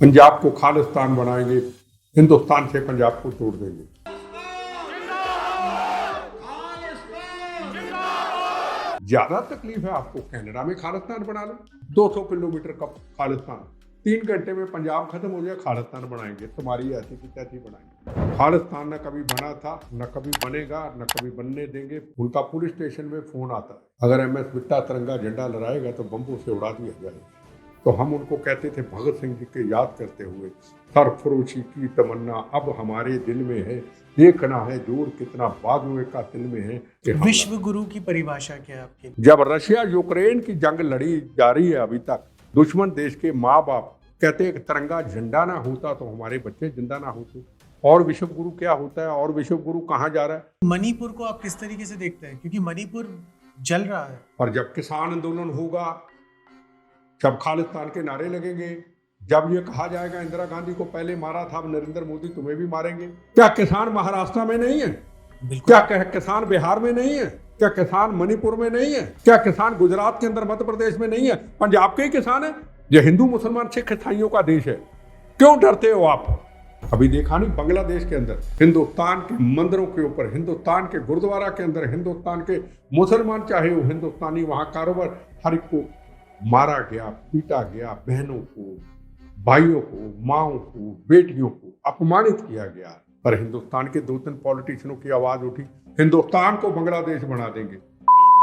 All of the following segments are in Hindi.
पंजाब को खालिस्तान बनाएंगे, हिंदुस्तान से पंजाब को तोड़ देंगे। ज्यादा तकलीफ है आपको कनाडा में खालिस्तान बना लो, 200 किलोमीटर का खालिस्तान, 3 घंटे में पंजाब खत्म हो जाए, खालिस्तान बनाएंगे। तुम्हारी ऐसी की तैसी बनाएंगे। खालिस्तान न कभी बना था, न कभी बनेगा, न कभी बनने देंगे। उनका पुलिस स्टेशन में फोन आता है, अगर MS बिट्टा तिरंगा झंडा लहराएगा तो बम्बू से उड़ा दिया जाएगा। तो हम उनको कहते थे भगत सिंह जी के याद करते हुए, सरफरोशी की तमन्ना अब हमारे दिल में है, देखना है जोर कितना बाजुए का दिल में है कि विश्व गुरु की परिभाषा क्या है आपके? जब रशिया यूक्रेन की जंग लड़ी जा रही है अभी तक, दुश्मन देश के माँ बाप कहते हैं कि तिरंगा झंडा ना होता तो हमारे बच्चे जिंदा ना होते। और विश्व गुरु क्या होता है, और विश्व गुरु कहाँ जा रहा है? मणिपुर को आप किस तरीके से देखते हैं, क्योंकि मणिपुर जल रहा है। और जब किसान आंदोलन होगा, जब खालिस्तान के नारे लगेंगे, जब ये कहा जाएगा इंदिरा गांधी को पहले मारा था, अब नरेंद्र मोदी तुम्हें भी मारेंगे, क्या किसान महाराष्ट्र में नहीं है? क्या किसान बिहार में नहीं है? क्या किसान मणिपुर में नहीं है? क्या किसान गुजरात के अंदर, मध्य प्रदेश में नहीं है? पंजाब के ही किसान है। ये हिंदू मुसलमान सिख ईसाइयों का देश है, क्यों डरते हो आप? अभी देखा नहीं बांग्लादेश के अंदर हिंदुस्तान के मंदिरों के ऊपर, हिंदुस्तान के गुरुद्वारा के अंदर हिंदुस्तान के मुसलमान चाहे वो हिंदुस्तानी, वहां कारोबार, हर एक को मारा गया, पीटा गया, बहनों को, भाइयों को, माओं को, बेटियों को अपमानित किया गया। पर हिंदुस्तान के 2-3 पॉलिटिशियनों की आवाज उठी, हिंदुस्तान को बांग्लादेश बना देंगे।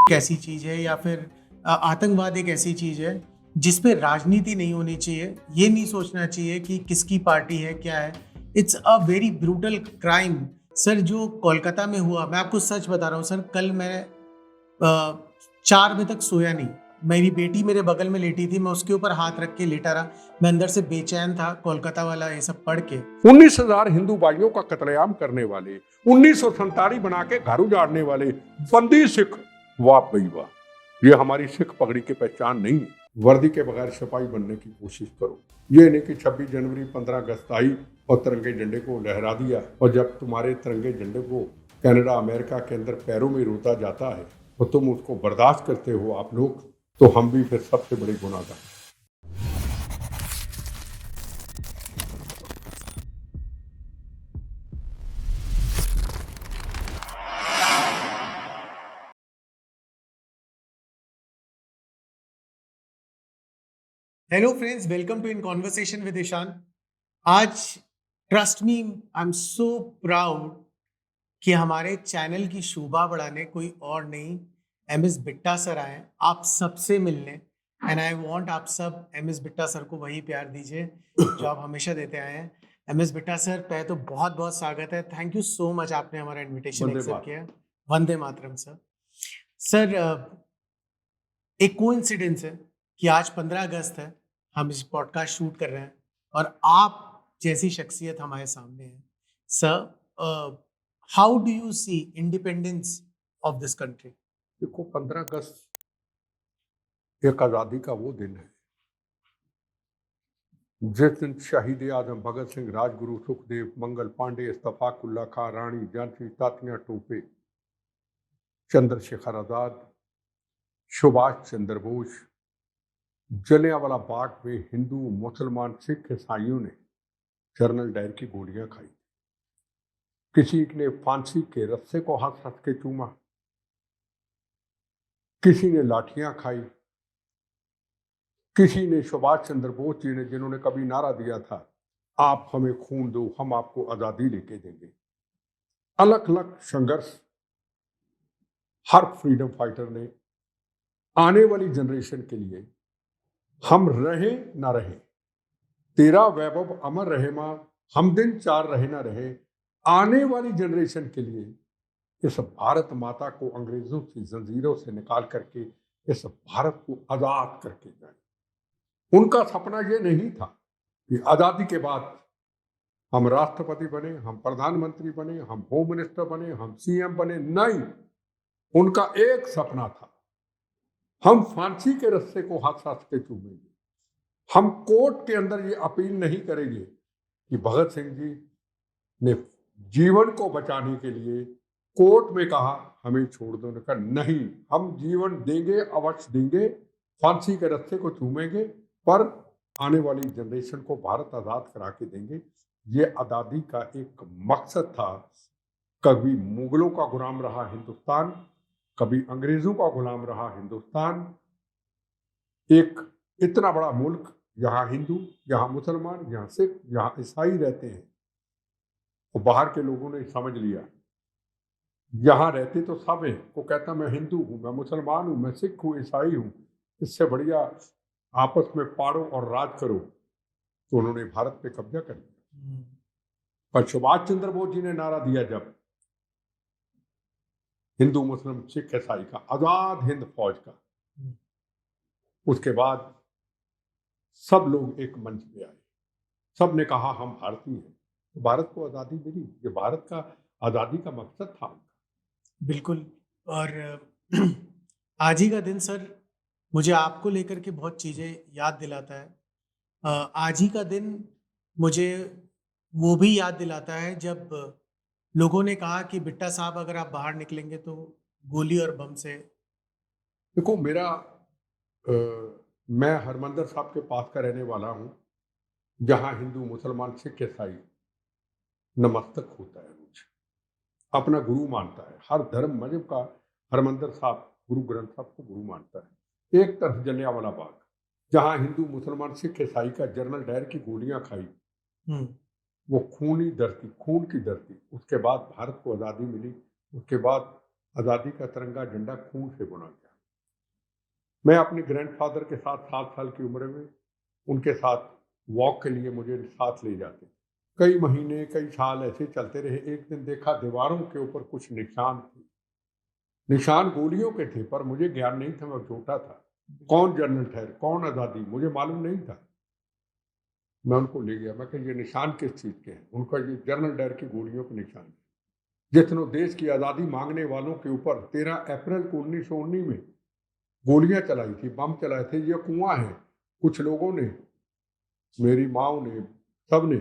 कैसी चीज है, या फिर आतंकवाद एक ऐसी चीज है जिसपे राजनीति नहीं होनी चाहिए। ये नहीं सोचना चाहिए कि किसकी पार्टी है, क्या है। It's a very brutal crime sir, जो कोलकाता में हुआ। मैं आपको सच बता रहा हूँ सर, कल मैं 4 बजे तक सोया नहीं। मेरी बेटी मेरे बगल में लेटी थी, मैं उसके ऊपर हाथ रख के लेटा रहा। मैं अंदर से बेचैन था, कोलकाता वाला ये सब पढ़ के। 19,000 हिंदू भाइयों का कत्लेआम करने वाले, 1947 बना के घर उजाड़ने वाले बंदी सिख, वाह भाई वाह। ये हमारी सिख पगड़ी की पहचान नहीं है। वर्दी के बगैर सिपाही बनने की कोशिश करो। ये नहीं कि 26 जनवरी 15 अगस्त आई और तिरंगे झंडे को लहरा दिया, और जब तुम्हारे तिरंगे झंडे को कनाडा अमेरिका के अंदर पैरों में रोता जाता है तो तुम उसको बर्दाश्त करते हो आप लोग, तो हम भी फिर सबसे बड़े गुनाहगार। Hello friends, welcome to in conversation with Ishan. आज trust me, I am so proud कि हमारे चैनल की शोभा बढ़ाने कोई और नहीं, MS बिट्टा सर आए आप सबसे मिलने। एंड आई वांट आप सब MS बिट्टा सर को वही प्यार दीजिए जो आप हमेशा देते आए हैं। MS बिट्टा सर, पहले तो बहुत बहुत स्वागत है। थैंक यू सो मच, आपने हमारा इनविटेशन एक्सेप्ट किया। वंदे मातरम सर। सर, एक कोइंसिडेंस है कि आज 15 अगस्त है, हम इस पॉडकास्ट शूट कर रहे हैं और आप जैसी शख्सियत हमारे सामने है। Sir, how do you see independence of this country? देखो, 15 अगस्त एक आज़ादी का वो दिन है जिस दिन शहीद आजम भगत सिंह, राजगुरु सुखदेव, मंगल पांडे, इस्तफाकुल्ला खां, रानी झांसी, तात्या टोपे, चंद्रशेखर आजाद, सुभाष चंद्र बोस, जलियांवाला बाग में हिंदू, मुसलमान, सिख, ईसाइयों ने जनरल डायर की गोलियां खाई। किसी ने फांसी के रस्से को हाथ रख के चूमा, किसी ने लाठियां खाई, किसी ने सुभाष चंद्र बोस जी ने, जिन्होंने कभी नारा दिया था आप हमें खून दो हम आपको आजादी लेके देंगे। अलग अलग संघर्ष हर फ्रीडम फाइटर ने आने वाली जनरेशन के लिए, हम रहे ना रहे, तेरा वैभव अमर रहे मां, हम दिन चार रहे ना रहे, आने वाली जनरेशन के लिए इस भारत माता को अंग्रेजों की जंजीरों से निकाल करके इस भारत को आजाद करके जाए। उनका सपना यह नहीं था कि आजादी के बाद हम राष्ट्रपति बने, हम प्रधानमंत्री बने, हम होम मिनिस्टर बने, हम CM बने। नहीं, उनका एक सपना था, हम फांसी के रस्से को हाथ साथ के चूमेंगे। हम कोर्ट के अंदर ये अपील नहीं करेंगे कि भगत सिंह जी ने जीवन को बचाने के लिए कोर्ट में कहा हमें छोड़ दो, कहा नहीं, हम जीवन देंगे, अवश्य देंगे, फांसी के रस्से को चूमेंगे, पर आने वाली जनरेशन को भारत आज़ाद करा के देंगे। ये आज़ादी का एक मकसद था। कभी मुगलों का गुलाम रहा हिंदुस्तान, कभी अंग्रेजों का गुलाम रहा हिंदुस्तान। एक इतना बड़ा मुल्क, यहाँ हिंदू, यहाँ मुसलमान, यहाँ सिख, यहाँ ईसाई रहते हैं। और बाहर के लोगों ने समझ लिया, यहाँ रहते तो सब हैं। वो कहता मैं हिंदू हूँ, मैं मुसलमान हूँ, मैं सिख हूँ, ईसाई हूँ, इससे बढ़िया आपस में पाड़ो और राज करो। तो उन्होंने भारत पे कब्जा कर लिया। पर सुभाष चंद्र बोस जी ने नारा दिया जब हिंदू मुस्लिम सिख ईसाई का, आजाद हिंद फौज का, उसके बाद सब लोग एक मंच पे आए। सब ने कहा हम भारतीय हैं। तो भारत को आज़ादी मिली। ये भारत का आज़ादी का मकसद था उनका। बिल्कुल। और आज ही का दिन सर मुझे आपको लेकर के बहुत चीज़ें याद दिलाता है। आज ही का दिन मुझे वो भी याद दिलाता है जब लोगों ने कहा कि बिट्टा साहब अगर आप बाहर निकलेंगे तो गोली और बम से। देखो मेरा मैं हरमंदिर साहब के पास का रहने वाला हूँ, जहाँ हिंदू मुसलमान सिख ईसाई नमस्तक होता है रोज, अपना गुरु मानता है। हर धर्म मजहब का हरमंदिर साहब, गुरु ग्रंथ साहब को गुरु मानता है। एक तरफ जलियांवाला बाग, जहाँ हिंदू मुसलमान सिख ईसाई का जनरल डायर की गोलियां खाई, वो खूनी धरती, खून की धरती। उसके बाद भारत को आज़ादी मिली। उसके बाद आज़ादी का तिरंगा झंडा खून से बुना गया। मैं अपने ग्रैंडफादर के साथ 7 साल की उम्र में उनके साथ वॉक के लिए मुझे साथ ले जाते। कई महीने कई साल ऐसे चलते रहे। एक दिन देखा दीवारों के ऊपर कुछ निशान थे। निशान गोलियों के थे, पर मुझे ज्ञान नहीं था, मैं छोटा था। कौन जनरल ठहर, कौन आज़ादी, मुझे मालूम नहीं था। मैं उनको ले गया, मैं कहा ये निशान किस चीज़ के हैं? उनका ये जनरल डायर की गोलियों के निशान है। जितनों देश की आज़ादी मांगने वालों के ऊपर 13 अप्रैल को 1919 में गोलियां चलाई थी, बम चलाए थे। ये कुआं है। कुछ लोगों ने, मेरी माओ ने, सब ने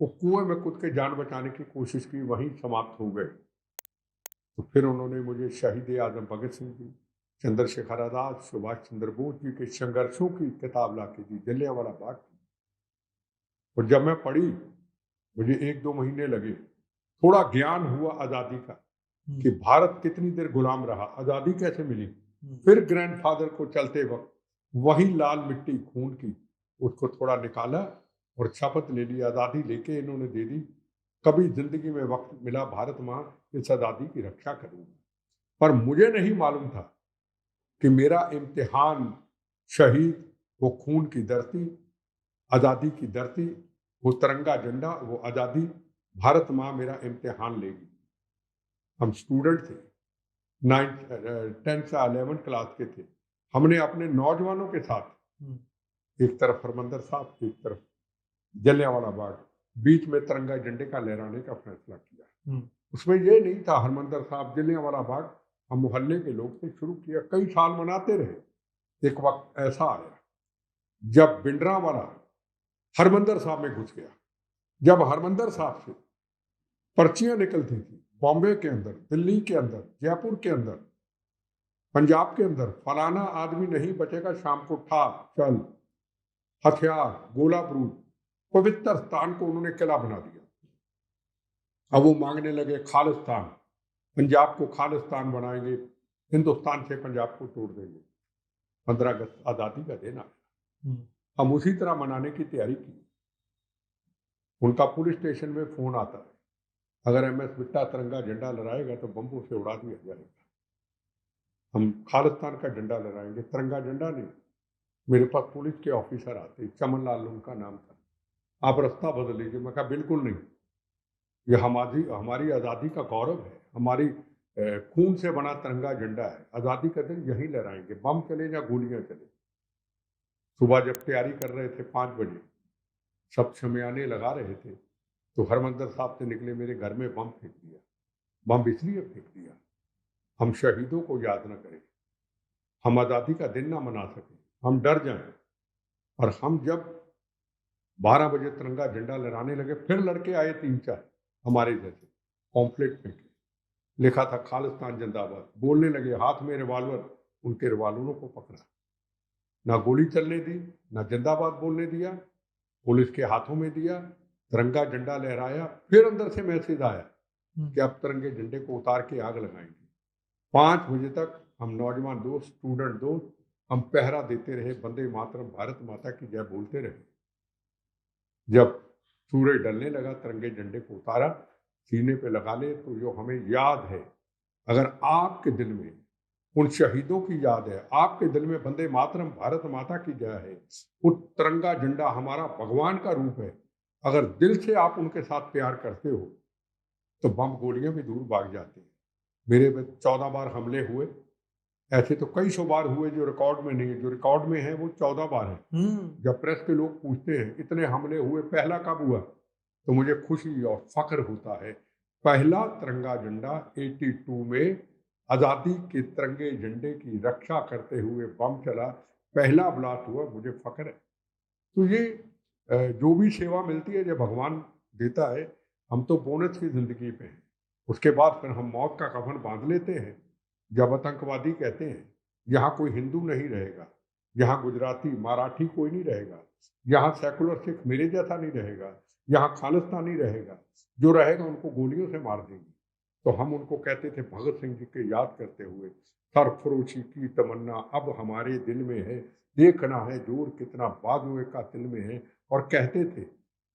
वो कुएं में कूद के जान बचाने की कोशिश की, वहीं समाप्त हो गए। तो फिर उन्होंने मुझे शहीद आजम भगत सिंह जी, चंद्रशेखर आजाद, सुभाष चंद्र बोस जी के संघर्षों की किताब ला के दी, जलियांवाला बाग की। और जब मैं पढ़ी, मुझे 1-2 महीने लगे, थोड़ा ज्ञान हुआ आज़ादी का कि भारत कितनी देर गुलाम रहा, आज़ादी कैसे मिली। फिर ग्रैंडफादर को चलते वक्त वही लाल मिट्टी खून की, उसको थोड़ा निकाला और शपथ ले ली, आज़ादी लेके इन्होंने दे दी। कभी जिंदगी में वक्त मिला भारत माँ इस आज़ादी की रक्षा करूंगा। पर मुझे नहीं मालूम था कि मेरा इम्तिहान शहीद, वो खून की धरती, आज़ादी की धरती, वो तिरंगा झंडा, वो आज़ादी, भारत माँ मेरा इम्तिहान लेगी। हम स्टूडेंट थे, 10th या 11th क्लास के थे। हमने अपने नौजवानों के साथ एक तरफ हरमंदिर साहब, एक तरफ जलियांवाला बाग, बीच में तिरंगा झंडे का लहराने का फैसला किया। उसमें ये नहीं था हरमंदिर साहब, जलियांवाला बाग, हम मोहल्ले के लोग थे, शुरू किया, कई साल मनाते रहे। एक वक्त ऐसा आया जब भिंडरांवाला हरमंदिर साहब में घुस गया। जब हरमंदिर साहब से पर्चियां निकलती थी, बॉम्बे के अंदर, दिल्ली के अंदर, जयपुर के अंदर, पंजाब के अंदर, फलाना आदमी नहीं बचेगा, शाम को ठा चल, हथियार, गोला बारूद, पवित्र स्थान को उन्होंने किला बना दिया। अब वो मांगने लगे खालिस्तान, पंजाब को खालिस्तान बनाएंगे, हिंदुस्तान से पंजाब को तोड़ देंगे। 15 अगस्त आज़ादी का दिन आया। हम उसी तरह मनाने की तैयारी की। उनका पुलिस स्टेशन में फोन आता है, अगर MS बिट्टा तिरंगा झंडा लहराएगा तो बम्बों से उड़ा दिया जाएगा। हम खालिस्तान का झंडा लहराएंगे, तिरंगा झंडा नहीं। मेरे पास पुलिस के ऑफिसर आते, चमन लाल उनका नाम था, आप रास्ता बदल लीजिए। मैं कहा बिल्कुल नहीं, ये हमारी आज़ादी का गौरव है, हमारी खून से बना तिरंगा झंडा है, आज़ादी का दिन यहीं लहराएंगे, बम चले या गोलियां चले। सुबह जब तैयारी कर रहे थे 5 बजे, सब शमियाने लगा रहे थे, तो हरमंदिर साहब से निकले, मेरे घर में बम फेंक दिया। बम इसलिए फेंक दिया हम शहीदों को याद न करें, हम आज़ादी का दिन ना मना सकें, हम डर जाएं। और हम जब 12 बजे तिरंगा झंडा लहराने लगे, फिर लड़के आए 3-4 हमारे जैसे, पॉम्पलेट फेंके, लिखा था खालिस्तान जिंदाबाद, बोलने लगे, हाथ में रिवाल्वर, उनके रिवाल्वरों को पकड़ा। ना गोली चलने दी, ना जिंदाबाद बोलने दिया, पुलिस के हाथों में दिया, तिरंगा झंडा लहराया। फिर अंदर से मैसेज आया कि अब तिरंगे झंडे को उतार के आग लगाएंगे। 5 बजे तक हम नौजवान दोस्त, स्टूडेंट दोस्त, हम पहरा देते रहे, वंदे मातरम, भारत माता की जय बोलते रहे। जब सूरज ढलने लगा, तिरंगे झंडे को उतारा, सीने पे लगा ले। तो जो हमें याद है, अगर आपके दिल में उन शहीदों की याद है, आपके दिल में वंदे मातरम, भारत माता की जय है, वो तिरंगा झंडा हमारा भगवान का रूप है, अगर दिल से आप उनके साथ प्यार करते हो तो बम गोलियां भी दूर भाग जाते हैं। मेरे पे 14 बार हमले हुए, ऐसे तो कई सौ बार हुए जो रिकॉर्ड में नहीं है। जो रिकॉर्ड में है वो 14 बार है। जब प्रेस के लोग पूछते हैं इतने हमले हुए, पहला कब हुआ, तो मुझे खुशी और फख्र होता है। पहला तिरंगा झंडा 82 में आज़ादी के तिरंगे झंडे की रक्षा करते हुए बम चला, पहला ब्लास्ट हुआ, मुझे फख्र है। तो ये जो भी सेवा मिलती है, जो भगवान देता है, हम तो बोनस की जिंदगी पे हैं। उसके बाद फिर हम मौत का कफन बांध लेते हैं जब आतंकवादी कहते हैं यहाँ कोई हिंदू नहीं रहेगा, यहाँ गुजराती मराठी कोई नहीं रहेगा, यहाँ सेकुलर सिख मेरे जैसा नहीं रहेगा, यहाँ खालिस्तानी रहेगा, जो रहेगा उनको गोलियों से मार देंगे। तो हम उनको कहते थे, भगत सिंह जी के याद करते हुए, सरफरोशी की तमन्ना अब हमारे दिल में है, देखना है जोर कितना बाजुए का दिल में है। और कहते थे,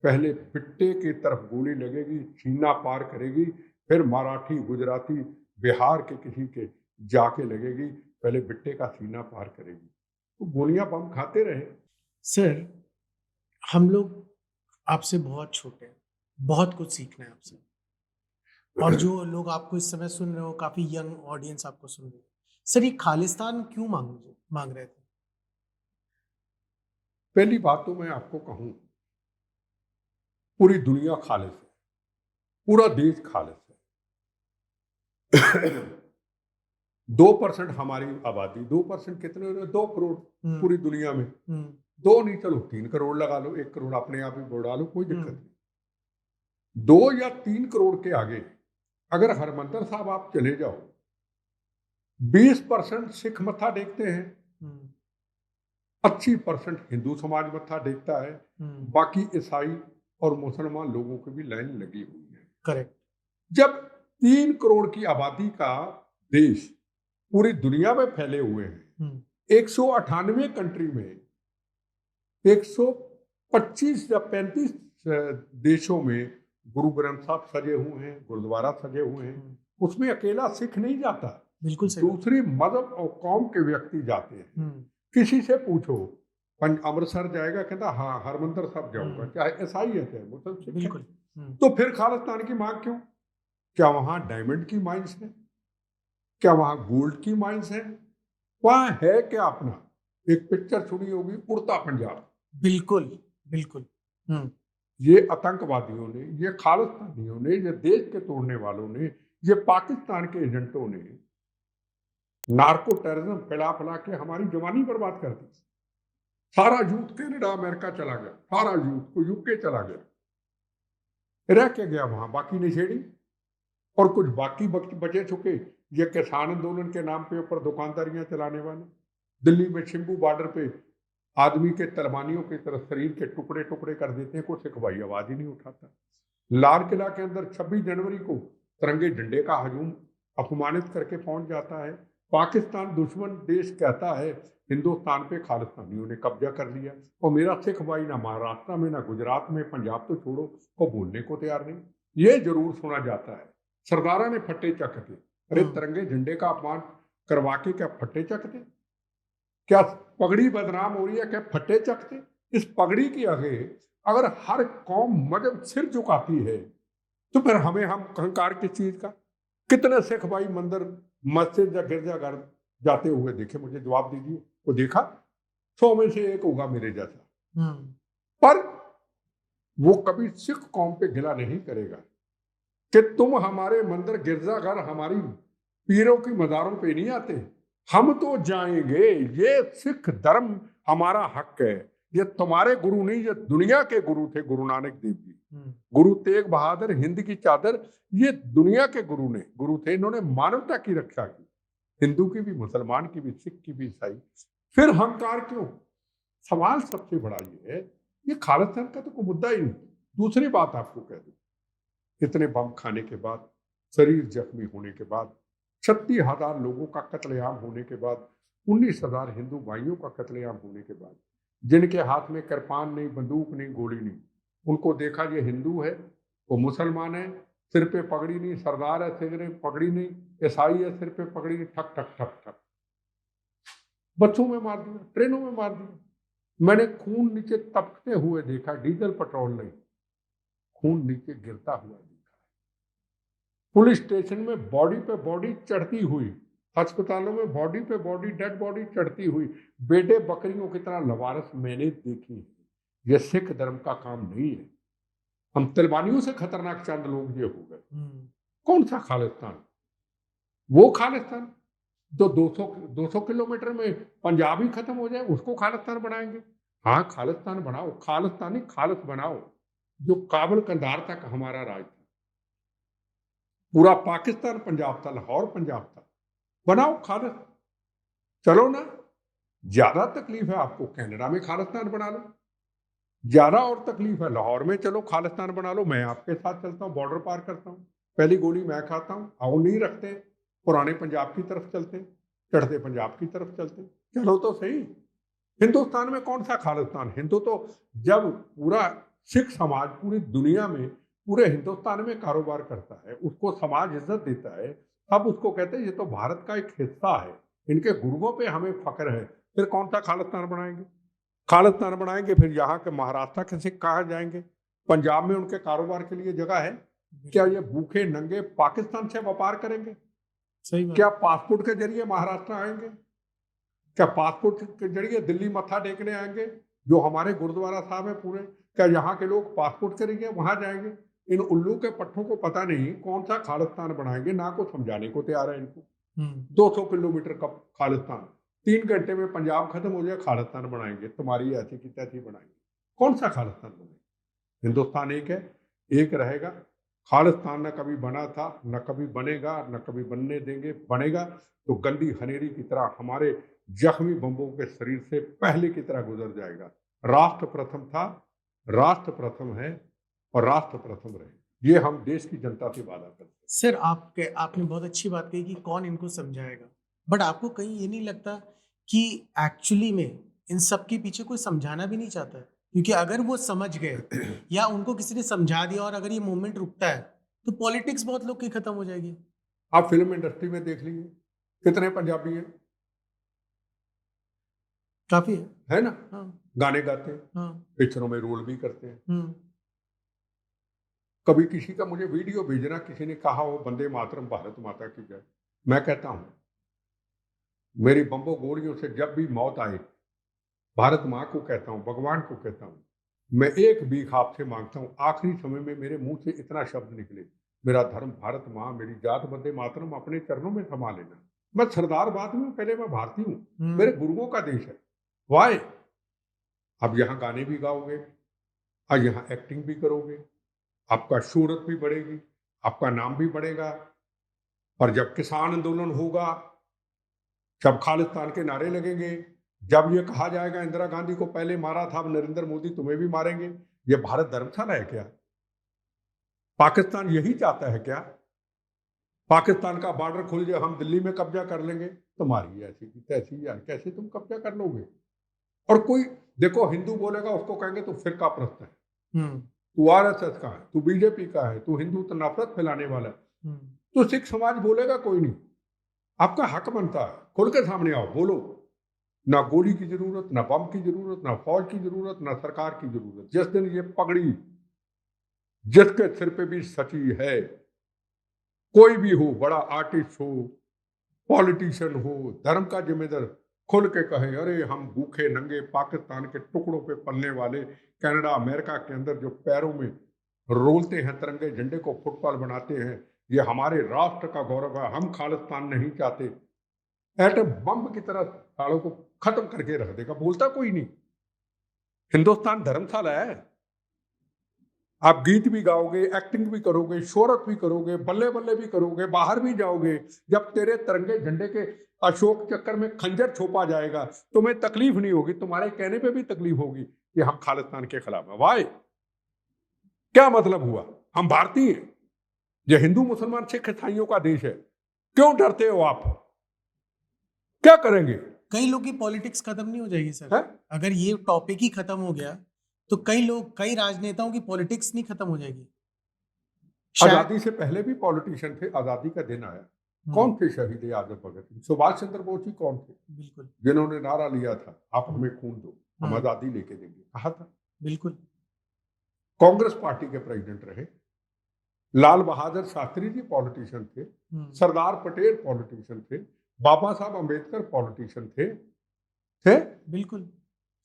पहले पिट्टे की तरफ गोली लगेगी, सीना पार करेगी, फिर मराठी, गुजराती, बिहार के किसी के जाके लगेगी, पहले बिट्टे का सीना पार करेगी। तो गोलियां बम खाते रहे। सर, हम लोग आपसे बहुत छोटे हैं, बहुत कुछ सीखना है आपसे। और जो लोग आपको इस समय सुन रहे हो, काफी यंग ऑडियंस आपको सुन रही है। सर, ये खालिस्तान क्यों मांग रहे थे? पहली बात तो मैं आपको कहूं, पूरी दुनिया खालिस है, पूरा देश खालिस है। 2% हमारी आबादी, 2% कितने हो रहे? 2 करोड़ पूरी दुनिया में। 2 नहीं, चलो 3 करोड़ लगा लो, 1 करोड़ अपने आप ही बढ़ा लो, कोई दिक्कत नहीं। 2 या 3 करोड़ के आगे अगर हरमंदिर साहब आप चले जाओ, 20% सिख मत्था टेकते हैं, 80% हिंदू समाज मत्था टेकता है, बाकी ईसाई और मुसलमान लोगों की भी लाइन लगी हुई है। करेक्ट। जब 3 करोड़ की आबादी का देश पूरी दुनिया में फैले हुए हैं, 198 कंट्री में, 125 या 35 देशों में गुरु ग्रंथ साहब सजे हुए हैं, गुरुद्वारा सजे हुए हैं, उसमें अकेला सिख नहीं जाता, बिल्कुल सही। दूसरी मजहब और कौम के व्यक्ति जाते हैं। किसी से पूछो, अमृतसर जाएगा, कहता हाँ हरमंदिर साहब जाऊंगा, चाहे ईसाई है चाहे मुसलमान सिख है। बिल्कुल। तो फिर खालिस्तान की मांग क्यों? क्या वहां डायमंड की माइंस है? क्या वहां गोल्ड की माइंस है? वहां है क्या अपना? एक पिक्चर सुनी होगी, उड़ता पंजाब। बिल्कुल बिल्कुल। ये आतंकवादियों ने, ये खालिस्तानियों ने, ये देश के तोड़ने वालों ने, ये पाकिस्तान के एजेंटों ने नार्को टेररिज्म फैला फैला के हमारी जवानी बर्बाद कर दी। सारा यूथ कनाडा अमेरिका चला गया, सारा यूथ को यूके चला गया, रह के गया वहां, बाकी नहीं छेड़ी। और कुछ बाकी बचे चुके, ये किसान आंदोलन के नाम पे ऊपर दुकानदारियां चलाने वाले, दिल्ली में शिंबू बॉर्डर पे आदमी के तलवानियों की तरह शरीर के टुकड़े टुकड़े कर देते हैं, कोई सिख भाई आवाज ही नहीं उठाता। लाल किला के अंदर 26 जनवरी को तिरंगे झंडे का हजूम अपमानित करके पहुंच जाता है। पाकिस्तान दुश्मन देश कहता है हिंदुस्तान पे खालिस्तानियों ने कब्जा कर लिया, और मेरा सिख भाई ना महाराष्ट्र में, ना गुजरात में, पंजाब तो छोड़ो, को बोलने को तैयार नहीं। ये जरूर सुना जाता है, सरदारा ने फट्टे चकते, अरे तिरंगे झंडे का अपमान करवा के क्या फट्टे चकते? क्या पगड़ी बदनाम हो रही है, क्या फट्टे चकते? इस पगड़ी के आगे अगर हर कौम मजहब सिर झुकाती है, तो फिर हमें हम अहंकार किस चीज का? कितने सिख भाई मंदिर, मस्जिद या गिरजाघर जाते हुए देखे? मुझे जवाब दीजिए, वो देखा? 100 में से 1 होगा मेरे जैसा। पर वो कभी सिख कौम पे गिला नहीं करेगा कि तुम हमारे मंदिर, गिरजाघर, हमारी पीरों की मज़ारों पे नहीं आते, हम तो जाएंगे। ये सिख धर्म हमारा हक है, ये तुम्हारे गुरु नहीं, ये दुनिया के गुरु थे, गुरु नानक देव जी, गुरु तेग बहादुर, हिंद की चादर, ये दुनिया के गुरु थे। इन्होंने मानवता की रक्षा की, हिंदू की भी, मुसलमान की भी, सिख की भी, ईसाई। फिर अहंकार क्यों? सवाल सबसे बड़ा ये है, ये खालिस्तान का तो कोई मुद्दा ही नहीं। दूसरी बात आपको कह दूं, इतने बम खाने के बाद, शरीर जख्मी होने के बाद, 36,000 लोगों का कत्लेआम होने के बाद, 19,000 हिंदू भाइयों का कत्लेआम होने के बाद, जिनके हाथ में कृपान नहीं, बंदूक नहीं, गोली नहीं, उनको देखा ये हिंदू है, वो मुसलमान है, सिर पे पगड़ी नहीं, सरदार है सिर पे पगड़ी नहीं, ईसाई है सिर पे पगड़ी नहीं, ठक ठक ठक ठक बच्चों में मार दिया, ट्रेनों में मार दिया। मैंने खून नीचे तपकते हुए देखा, डीजल पेट्रोल नहीं, खून नीचे गिरता हुआ देखा। पुलिस स्टेशन में बॉडी पे बॉडी चढ़ती हुई, अस्पतालों में बॉडी पे बॉडी, डेड बॉडी चढ़ती हुई, बेटे बकरियों की तरह लवारस मैंने देखी है। यह सिख धर्म का काम नहीं है। हम तिलवानियों से खतरनाक चंद लोग ये हो गए। कौन सा खालिस्तान? वो खालिस्तान जो 200 किलोमीटर में पंजाब ही खत्म हो जाए, उसको खालिस्तान बनाएंगे? हाँ, खालिस्तान बनाओ, खालिस्तानी खालिस बनाओ। जो काबुल कंधार तक हमारा राज था, पूरा पाकिस्तान पंजाब था, लाहौर पंजाब था, बनाओ खालिस। चलो ना, ज्यादा तकलीफ है आपको कनाडा में खालिस्तान बना लो, ज्यादा और तकलीफ है लाहौर में, चलो खालिस्तान बना लो, मैं आपके साथ चलता हूँ, बॉर्डर पार करता हूँ, पहली गोली मैं खाता हूँ, आओ नहीं रखते, पुराने पंजाब की तरफ चलते, चढ़ते पंजाब की तरफ चलते, चलो तो सही। हिंदुस्तान में कौन सा खालिस्तान? हिंदू तो जब पूरा सिख समाज पूरी दुनिया में, पूरे हिंदुस्तान में कारोबार करता है, उसको समाज इज्जत देता है, तब उसको कहते हैं ये तो भारत का एक हिस्सा है, इनके गुरुओं पे हमें फख्र है। फिर कौन सा खालिस्तान बनाएंगे? खालिस्तान बनाएंगे फिर यहाँ के महाराष्ट्र के सिख कहाँ जाएंगे? पंजाब में उनके कारोबार के लिए जगह है क्या? ये भूखे नंगे पाकिस्तान से व्यापार करेंगे? सही बात। क्या पासपोर्ट के जरिए महाराष्ट्र आएंगे? क्या पासपोर्ट के जरिए दिल्ली मत्था टेकने आएंगे? जो हमारे गुरुद्वारा साहब है पूरे, क्या यहाँ के लोग पासपोर्ट के जरिए वहां जाएंगे? इन उल्लू के पट्टों को पता नहीं कौन सा खालिस्तान बनाएंगे, ना को समझाने को तैयार है इनको। 200 किलोमीटर का खालिस्तान, 3 घंटे में पंजाब खत्म हो जाए, खालिस्तान बनाएंगे, तुम्हारी ऐसी की तैसी बनाएंगे। कौन सा खालिस्तान बनेगा? हिंदुस्तान एक है, एक रहेगा। खालिस्तान न कभी बना था, न कभी बनेगा, न कभी बनने देंगे। बनेगा तो गंदी हनेरी की तरह हमारे जख्मी बम्बों के शरीर से पहले की तरह गुजर जाएगा। राष्ट्र प्रथम था, राष्ट्र प्रथम है और राष्ट्र प्रथम रहे। ये हम देश की जनता से वादा करते हैं। सर, आपने बहुत अच्छी बात कही कि कौन इनको समझाएगा, बट आपको कहीं ये नहीं लगता कि एक्चुअली में इन सब के पीछे कोई समझाना भी नहीं चाहता है? क्योंकि अगर वो समझ गए या उनको किसी ने समझा दिया और अगर ये मूवमेंट रुकता है तो पॉलिटिक्स बहुत लोग की खत्म हो जाएगी। आप फिल्म इंडस्ट्री में देख लीजिए, कितने पंजाबी हैं, काफी है ना? हाँ, गाने गाते हैं, हाँ, पिक्चरों में रोल भी करते हैं। कभी किसी का मुझे वीडियो भेजना, किसी ने कहा हो वंदे मातरम, भारत माता की जय, मैं कहता हूं मेरी बम्बो गोलियों से जब भी मौत आए, भारत माँ को कहता हूं, भगवान को कहता हूं, मैं एक भीख आपसे मांगता हूं, आखिरी समय में मेरे मुंह से इतना शब्द निकले, मेरा धर्म भारत माँ, मेरी जात वंदे मातरम, अपने चरणों में समा लेना। मैं सरदार बात में पहले मैं भारतीय हूं, मेरे गुरुओं का देश है। वाई? अब यहाँ गाने भी गाओगे और यहाँ एक्टिंग भी करोगे, आपका शोहरत भी बढ़ेगी, आपका नाम भी बढ़ेगा। और जब किसान आंदोलन होगा, जब खालिस्तान के नारे लगेंगे, जब ये कहा जाएगा इंदिरा गांधी को पहले मारा था, अब नरेंद्र मोदी तुम्हें भी मारेंगे, ये भारत धर्मशाला है क्या? पाकिस्तान यही चाहता है क्या? पाकिस्तान का बॉर्डर खुल जाए, हम दिल्ली में कब्जा कर लेंगे, तुम्हारी ऐसी की तैसी यार, कैसे तुम कब्जा कर लोगे? और कोई देखो हिंदू बोलेगा उसको कहेंगे तू फिरका प्रस्त है, तू आरएसएस का है, तू बीजेपी का है, तू हिंदू तो नफरत फैलाने वाला है। तो सिख समाज बोलेगा कोई नहीं, आपका हक बनता है, खुल के सामने आओ, बोलो। ना गोली की जरूरत, ना बम की जरूरत, ना फौज की जरूरत, ना सरकार की जरूरत। जिस दिन ये पगड़ी जिसके सिर पे भी सची है, कोई भी हो, बड़ा आर्टिस्ट हो, पॉलिटिशियन हो, धर्म का जिम्मेदार, खुल के कहे अरे हम भूखे नंगे पाकिस्तान के टुकड़ों पे पलने वाले, कनाडा अमेरिका के अंदर जो पैरों में रोलते हैं तिरंगे झंडे को, फुटबॉल बनाते हैं, ये हमारे राष्ट्र का गौरव है, हम खालिस्तान नहीं चाहते, एटम बम की तरह सालों को खत्म करके रख देगा। बोलता कोई नहीं। हिंदुस्तान धर्मशाला है, आप गीत भी गाओगे, एक्टिंग भी करोगे, शोहरत भी करोगे, बल्ले बल्ले भी करोगे, बाहर भी जाओगे। जब तेरे तिरंगे झंडे के अशोक चक्कर में खंजर छोपा जाएगा, तुम्हें तकलीफ नहीं होगी, तुम्हारे कहने पे भी तकलीफ होगी कि हम खालिस्तान के खिलाफ हैं। वाई, क्या मतलब हुआ? हम भारतीय हैं, ये हिंदू मुसलमान सिख ईसाइयों का देश है, क्यों डरते हो आप? क्या करेंगे? कई लोग की पॉलिटिक्स खत्म नहीं हो जाएगी सर? है? अगर ये टॉपिक ही खत्म हो गया तो कई राजनेताओं की पॉलिटिक्स नहीं खत्म हो जाएगी शायद? आजादी से पहले भी पॉलिटिशियन थे, आजादी का दिन आया, कौन थे शहीद आजम भगत सिंह? सुभाष चंद्र बोस जी कौन थे? बिल्कुल जिन्होंने नारा लिया था, आप हमें खून दो, हम आजादी लेके देंगे, कहा था। बिल्कुल कांग्रेस पार्टी के प्रेसिडेंट रहे। लाल बहादुर शास्त्री जी पॉलिटिशियन थे, सरदार पटेल पॉलिटिशियन थे, बाबा साहब अंबेडकर पॉलिटिशियन थे। बिल्कुल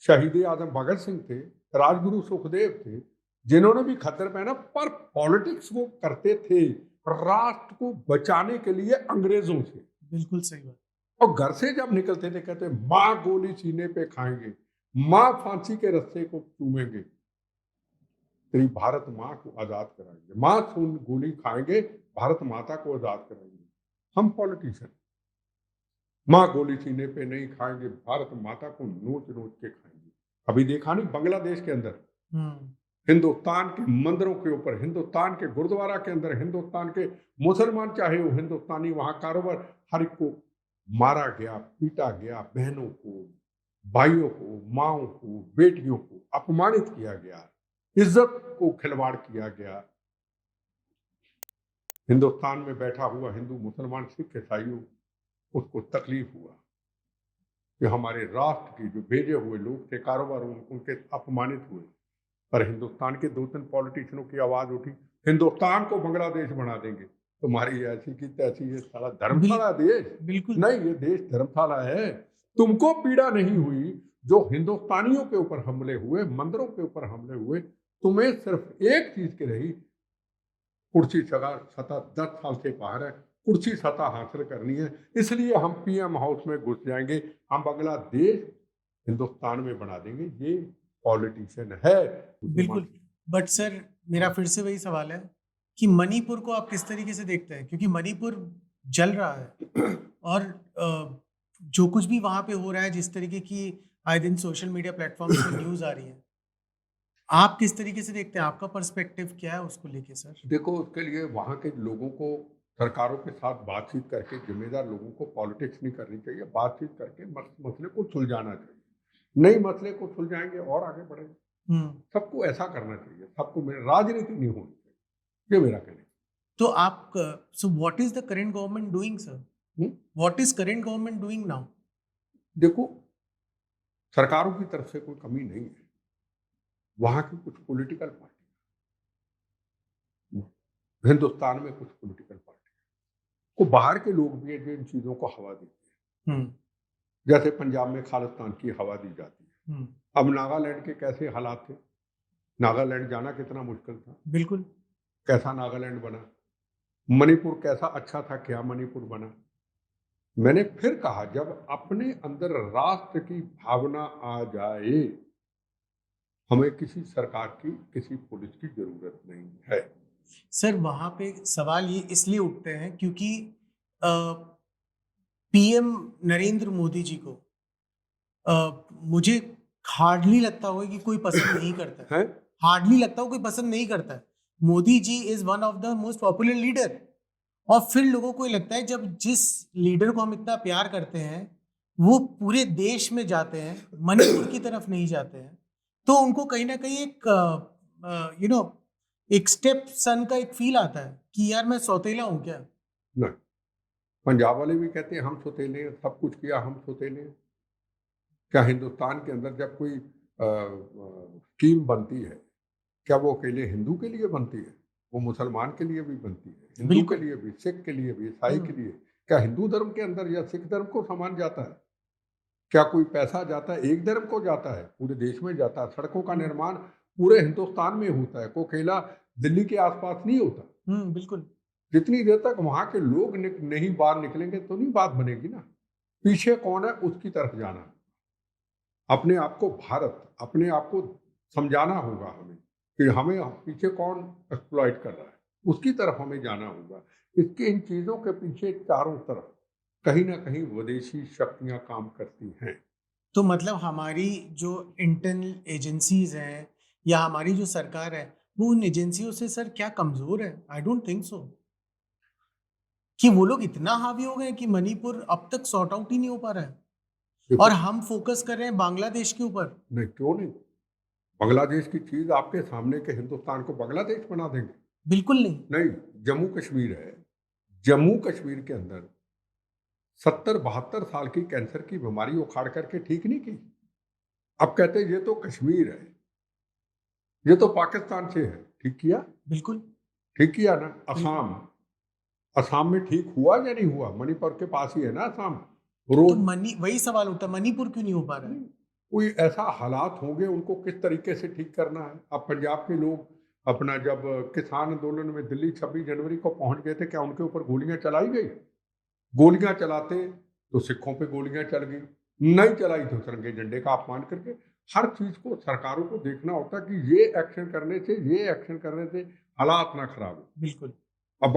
शहीद आजम भगत सिंह थे, राजगुरु सुखदेव थे, जिन्होंने भी खद्दर पहना, पर पॉलिटिक्स वो करते थे राष्ट्र को बचाने के लिए अंग्रेजों से। बिल्कुल सही बात। और घर से जब निकलते थे कहते माँ गोली सीने पे खाएंगे, माँ फांसी के रस्से को चूमेंगे, तेरी भारत माँ को आजाद कराएंगे, माँ सुन गोली खाएंगे, भारत माता को आजाद कराएंगे। हम पॉलिटिशियन माँ गोली सीने पे नहीं खाएंगे, भारत माता को नोच नोच के खाएंगे। अभी देखा नहीं बांग्लादेश के अंदर हिंदुस्तान के मंदिरों के ऊपर, हिंदुस्तान के गुरुद्वारा के अंदर, हिंदुस्तान के मुसलमान चाहे वो हिंदुस्तानी, वहां कारोबार, हर एक को मारा गया, पीटा गया, बहनों को, भाइयों को, माओ को, बेटियों को अपमानित किया गया, इज्जत को खिलवाड़ किया गया। हिंदुस्तान में बैठा हुआ हिंदू मुसलमान सिख ईसाइयों उसको तकलीफ हुआ कि हमारे राष्ट्र की जो भेजे हुए लोग थे कारोबार उनके अपमानित हुए। पर हिंदुस्तान के 2-3 पॉलिटिशियनों की आवाज उठी, हिंदुस्तान को बांग्लादेश बना देंगे। तुम्हारी ऐसी की तैसी, ये सारा धर्मशाला देश बिल्कुल नहीं, ये देश धर्मशाला है। तुमको पीड़ा नहीं हुई जो हिंदुस्तानियों के ऊपर हमले हुए, मंदिरों के ऊपर हमले हुए, तुम्हें सिर्फ एक चीज की रही, कुर्सी सत्ता 10 साल से बाहर है, कुर्सी सत्ता हासिल करनी है, इसलिए हम पीएम हाउस में घुस जाएंगे, हम बांग्लादेश हिंदुस्तान में बना देंगे। ये पॉलिटिशियन है। बिल्कुल। बट सर मेरा फिर से वही सवाल है कि मणिपुर को आप किस तरीके से देखते हैं? क्योंकि मणिपुर जल रहा है और जो कुछ भी वहां पे हो रहा है, जिस तरीके की आए दिन सोशल मीडिया प्लेटफॉर्म पे न्यूज आ रही है, आप किस तरीके से देखते हैं? आपका पर्सपेक्टिव क्या है उसको लेके सर? देखो, उसके लिए वहाँ के लोगों को सरकारों के साथ बातचीत करके, जिम्मेदार लोगों को पॉलिटिक्स नहीं करनी चाहिए, बातचीत करके मसले को सुलझाना चाहिए। नई मसले को सुलझाएंगे और आगे बढ़ेंगे। सबको ऐसा करना चाहिए, सबको राजनीति नहीं होनी चाहिए, ये मेरा कहना है। तो आप so what is the current government doing sir? What is current government doing now? देखो, सरकारों की तरफ से कोई कमी नहीं है, वहां की कुछ पॉलिटिकल पार्टी, हिंदुस्तान में कुछ पॉलिटिकल पार्टी को बाहर के लोग भी हैं जो इन चीजों को हवा देते हैं। जैसे पंजाब में खालिस्तान की हवा दी जाती है। अब नागालैंड के कैसे हालात थे, नागालैंड जाना कितना मुश्किल था, बिल्कुल। कैसा नागालैंड बना, मणिपुर कैसा अच्छा था, क्या मणिपुर बना। मैंने फिर कहा, जब अपने अंदर राष्ट्र की भावना आ जाए, हमें किसी सरकार की, किसी पुलिस की जरूरत नहीं है। सर वहां पे सवाल ये इसलिए उठते हैं क्योंकि पीएम नरेंद्र मोदी जी को मुझे हार्डली लगता होगा कि कोई पसंद नहीं करता है। हार्डली लगता हो कोई पसंद नहीं करता है। Modi ji is one of the most popular leader. और फिर लोगों को लगता है जब जिस लीडर को हम इतना प्यार करते हैं वो पूरे देश में जाते हैं, मणिपुर की तरफ नहीं जाते हैं, तो उनको कहीं ना कहीं एक एक स्टेप सन का एक फील आता है कि यार मैं सौतेला हूं क्या? नहीं, पंजाब वाले भी कहते हैं हम सौतेले हैं, सब कुछ किया हम सौतेले हैं। क्या हिंदुस्तान के अंदर जब कोई स्कीम बनती है, क्या वो अकेले हिंदू के लिए बनती है? वो मुसलमान के लिए भी बनती है, हिंदू के लिए भी, सिख के लिए भी, ईसाई के लिए। क्या हिंदू धर्म के अंदर या सिख धर्म को समान जाता है? क्या कोई पैसा जाता है एक धर्म को जाता है? पूरे देश में जाता है। सड़कों का निर्माण पूरे हिंदुस्तान में होता है, को अकेला दिल्ली के आसपास नहीं होता। बिल्कुल। जितनी देर तक वहां के लोग नहीं बाहर निकलेंगे तो नहीं बात बनेगी ना। पीछे कौन है उसकी तरफ जाना, अपने आप को भारत, अपने आप को समझाना होगा हमें कि हमें पीछे कौन एक्सप्लॉइट कर रहा है, उसकी तरफ हमें जाना होगा। इसके इन चीज़ों के पीछे चारों तरफ कहीं ना कहीं विदेशी शक्तियां काम करती हैं। तो मतलब हमारी जो इंटरनल एजेंसीज हैं या हमारी जो सरकार है, वो उन एजेंसियों से सर क्या कमजोर है? आई डोंट थिंक सो कि वो लोग इतना हावी हो गए कि मणिपुर अब तक सॉर्ट आउट ही नहीं हो पा रहा है देखो, और हम फोकस कर रहे हैं बांग्लादेश के ऊपर। नहीं क्यों नहीं, बांग्लादेश की चीज़ आपके सामने के हिंदुस्तान को बांग्लादेश बना देंगे? बिल्कुल नहीं। नहीं, जम्मू कश्मीर है, जम्मू कश्मीर के अंदर 70-72 साल की कैंसर की बीमारी उखाड़ करके ठीक नहीं की। अब कहते हैं ये तो कश्मीर है, ये तो पाकिस्तान से है। ठीक किया? बिल्कुल। ठीक किया ना? बिल्कुल। असम, असम में ठीक हुआ या नहीं हुआ? मणिपुर के पास ही है ना असम। तो रोज मनी वही सवाल उठता है, मणिपुर क्यों नहीं हो पा रहा है? कोई ऐसा हालात होंगे, उनको किस तरीके से ठीक करना है। अब पंजाब के लोग अपना जब किसान आंदोलन में दिल्ली 26 जनवरी को पहुंच गए थे, क्या उनके ऊपर गोलियां चलाई गई? गोलियां चलाते तो सिखों पे गोलियां चल गई, नहीं चलाई तो तिरंगे झंडे का अपमान करके। हर चीज को सरकारों को देखना होता कि ये एक्शन करने से, ये एक्शन करने से हालात ना खराब हो। बिल्कुल। अब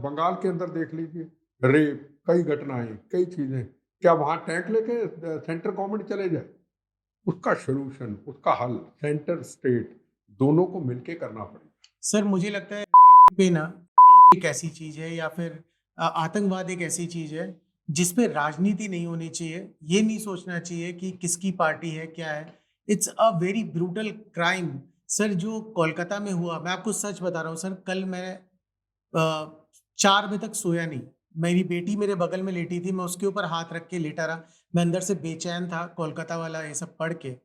बंगाल के अंदर देख लीजिए, रेप, कई घटनाएं, कई चीजें। क्या वहां टैंक लेके सेंट्रल गवर्नमेंट चले जाए? उसका सोल्यूशन, उसका हल सेंटर स्टेट दोनों को मिलके करना पड़ेगा। सर मुझे लगता है रेप पे ना, रेप एक ऐसी चीज है या फिर आतंकवाद एक ऐसी चीज है जिस पे राजनीति नहीं होनी चाहिए। ये नहीं सोचना चाहिए कि किसकी पार्टी है क्या है। It's a very brutal crime. Sir जो कोलकाता में हुआ, मैं आपको सच बता रहा हूँ सर, कल मैं 4 बजे तक सोया नहीं। मेरी बेटी मेरे बगल में लेटी थी, मैं उसके ऊपर हाथ रख के लेटा रहा। मैं अंदर से बेचैन था, कोलकाता वाला ये सब पढ़ के।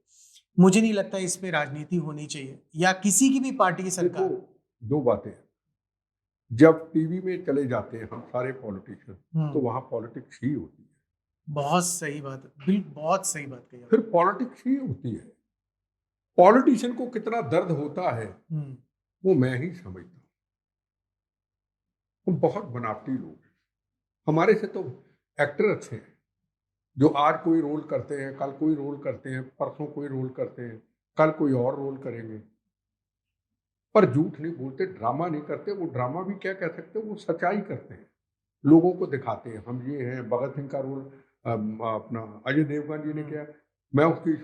मुझे नहीं लगता इस पे राजनीति होनी चाहिए या किसी की भी पार्टी की देखो, सरकार। दो बातें हैं। जब टीवी में चले जाते हैं हम सारे पॉलिटिशियन, तो वहां पॉलिटिक्स ही होती है। बहुत सही बात है, बिल्कुल बहुत सही बात कही फिर आपने। पॉलिटिक्स ही होती है। पॉलिटिशियन को कितना दर्द होता है हम्म। वो मैं ही समझता हूँ। हम बहुत बनावटी लोग हैं। हमारे से तो एक्टर अच्छे हैं, जो आज कोई रोल करते हैं, कल कोई रोल करते हैं, परसों कोई रोल करते हैं, कल कोई और रोल करेंगे। पर झूठ नहीं बोलते, ड्रामा नहीं करते। वो ड्रामा भी क्या कह सकते हैं, वो सच्चाई करते हैं, लोगों को दिखाते हैं हम ये हैं। भगत सिंह का रोल अपना अजय देवगन जी ने हम्म। किया। मैं उसकी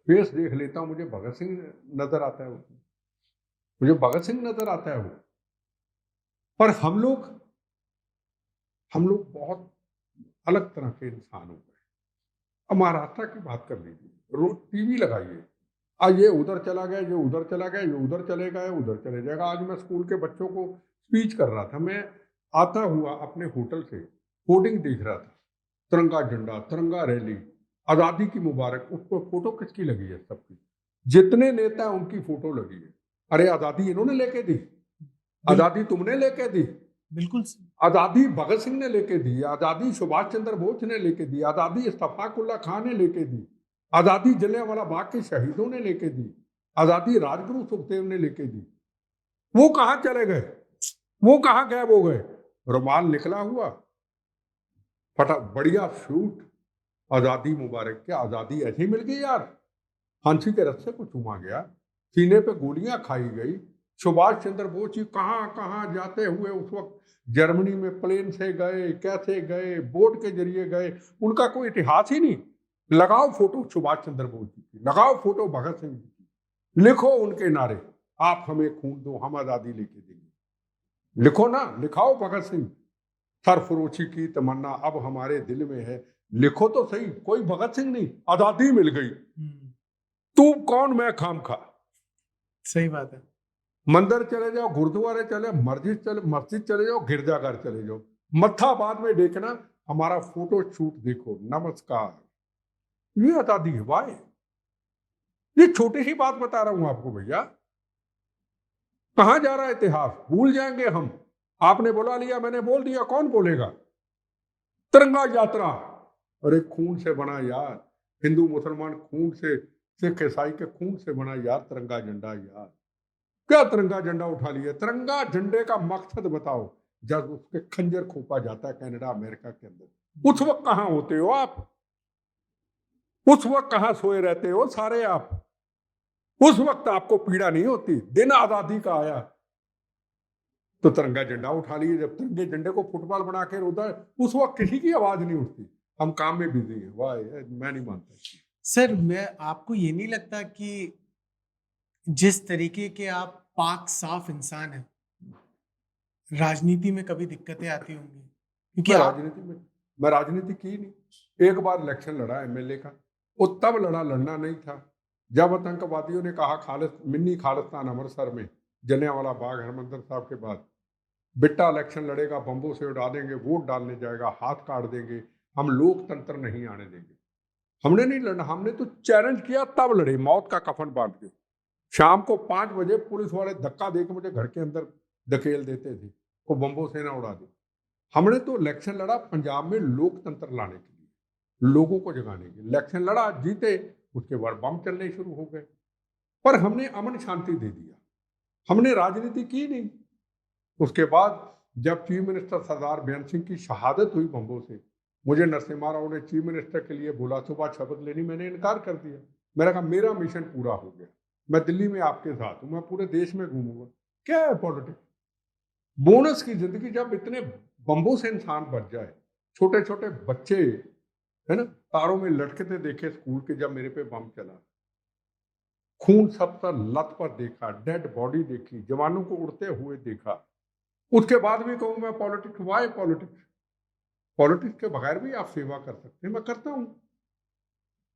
फेस देख लेता हूँ, मुझे भगत सिंह नजर आता है उसमें, मुझे भगत सिंह नजर आता है वो। पर हम लोग बहुत अलग तरह के इंसान हो गए। अब महाराष्ट्र की बात कर लीजिए, रोज टीवी लगाइए, आज ये उधर चला गया, ये उधर चला गया, ये उधर चले गए, उधर चले जाएगा। आज मैं स्कूल के बच्चों को स्पीच कर रहा था, मैं आता हुआ अपने होटल से होर्डिंग देख रहा था, तिरंगा झंडा, तिरंगा रैली, आज़ादी की मुबारक। उस पर फोटो किसकी लगी है? सबकी, जितने नेता हैं उनकी फोटो लगी है। अरे आज़ादी इन्होंने लेके दी, बिल, आज़ादी तुमने लेके दी, बिल्कुल। आज़ादी भगत सिंह ने लेके दी, आज़ादी सुभाष चंद्र बोस ने लेके दी, आज़ादी इस्तफाकुल्ला खान ने लेके दी, आज़ादी जलियांवाला बाग के शहीदों ने लेके दी, आज़ादी राजगुरु सुखदेव ने लेके दी। वो कहाँ चले गए? वो कहाँ गायब हो गए? रुमाल निकला हुआ, फटा बढ़िया सूट, आज़ादी मुबारक। क्या आज़ादी ऐसे ही मिल गई यार? फांसी के रस्से को चूमा गया, सीने पे गोलियां खाई गई। सुभाष चंद्र बोस जी कहाँ कहाँ जाते हुए उस वक्त जर्मनी में प्लेन से गए, कैसे गए, बोट के जरिए गए, उनका कोई इतिहास ही नहीं। लगाओ फोटो सुभाष चंद्र बोस जी की, लगाओ फोटो भगत सिंह जी की, लिखो उनके नारे, आप हमें खून दो हम आजादी लेके देंगे। लिखो ना, लिखाओ भगत सिंह, सरफरोशी की तमन्ना अब हमारे दिल में है। लिखो तो सही, कोई भगत सिंह नहीं, आजादी मिल गई। तू कौन, मैं खाम खा। सही बात है। मंदिर चले जाओ, गुरुद्वारे चले, मस्जिद चले जाओ, गिरजाघर चले जाओ, मत्था बाद में देखना, हमारा फोटो शूट देखो, नमस्कार। ये आजादी है भाई। ये छोटी सी बात बता रहा हूं आपको भैया। कहां जा रहा है इतिहास? भूल जाएंगे हम। आपने बुला लिया, मैंने बोल दिया, कौन बोलेगा? तिरंगा यात्रा, अरे खून से बना यार, हिंदू मुसलमान खून से, सिख ईसाई के खून से बना यार तिरंगा झंडा यार। क्या तिरंगा झंडा उठा लिया? तिरंगा झंडे का मकसद बताओ। जब उसके खंजर खोपा जाता है कनाडा अमेरिका के अंदर, उस वक्त कहां होते हो आप? उस वक्त कहां सोए रहते हो सारे आप? उस वक्त आपको पीड़ा नहीं होती। दिन आजादी का आया तो तिरंगा झंडा उठा लिए, जब तिरंगे झंडे को फुटबॉल बना के उधर, उस वक्त किसी की आवाज नहीं उठती। हम काम में बिजी हैं। वाह, मैं नहीं मानता। सर, मैं आपको ये नहीं लगता कि जिस तरीके के आप पाक साफ इंसान हैं, राजनीति में कभी दिक्कतें आती होंगी? क्योंकि मैं राजनीति की नहीं। एक बार इलेक्शन लड़ा एमएलए का, वो तब लड़ना नहीं था जब आतंकवादियों ने कहा मिनी खालिस्तान अमृतसर में, जलियांवाला बाग हरमंदिर साहब के बाद, बिट्टा इलेक्शन लड़ेगा, बम्बों से उड़ा देंगे, वोट डालने जाएगा, हाथ काट देंगे, हम लोकतंत्र नहीं आने देंगे। हमने नहीं लड़ना, हमने तो चैलेंज किया, तब लड़े, मौत का कफन बांध के। शाम को 5 बजे पुलिस वाले धक्का देकर मुझे घर के अंदर धकेल देते थे, वो बम्बों से ना उड़ा दे। हमने तो इलेक्शन लड़ा पंजाब में लोकतंत्र लाने के लिए, लोगों को जगाने के लिए। इलेक्शन लड़ा, जीते, उसके बाद बम चलने शुरू हो गए। पर हमने अमन शांति दे दिया, हमने राजनीति की नहीं। उसके बाद जब चीफ मिनिस्टर सरदार बेअंत सिंह की शहादत हुई बम्बों से, मुझे नरसिम्हा राव ने चीफ मिनिस्टर के लिए बोला, सुबह शपथ लेनी, मैंने इनकार कर दिया। मैंने कहा मेरा मिशन पूरा हो गया, मैं दिल्ली में आपके साथ हूं, मैं पूरे देश में घूमूंगा। क्या है पॉलिटिक्स, बोनस की जिंदगी। जब इतने बम्बों से इंसान बच जाए, छोटे छोटे बच्चे है ना तारों में लटकते देखे स्कूल के, जब मेरे पे बम चला, खून सब पर लत पर देखा, डेड बॉडी देखी, जवानों को उड़ते हुए देखा, उसके बाद भी कहूँ मैं पॉलिटिक्स, वाई पॉलिटिक्स? पॉलिटिक्स के बगैर भी आप सेवा कर सकते हैं, मैं करता हूं।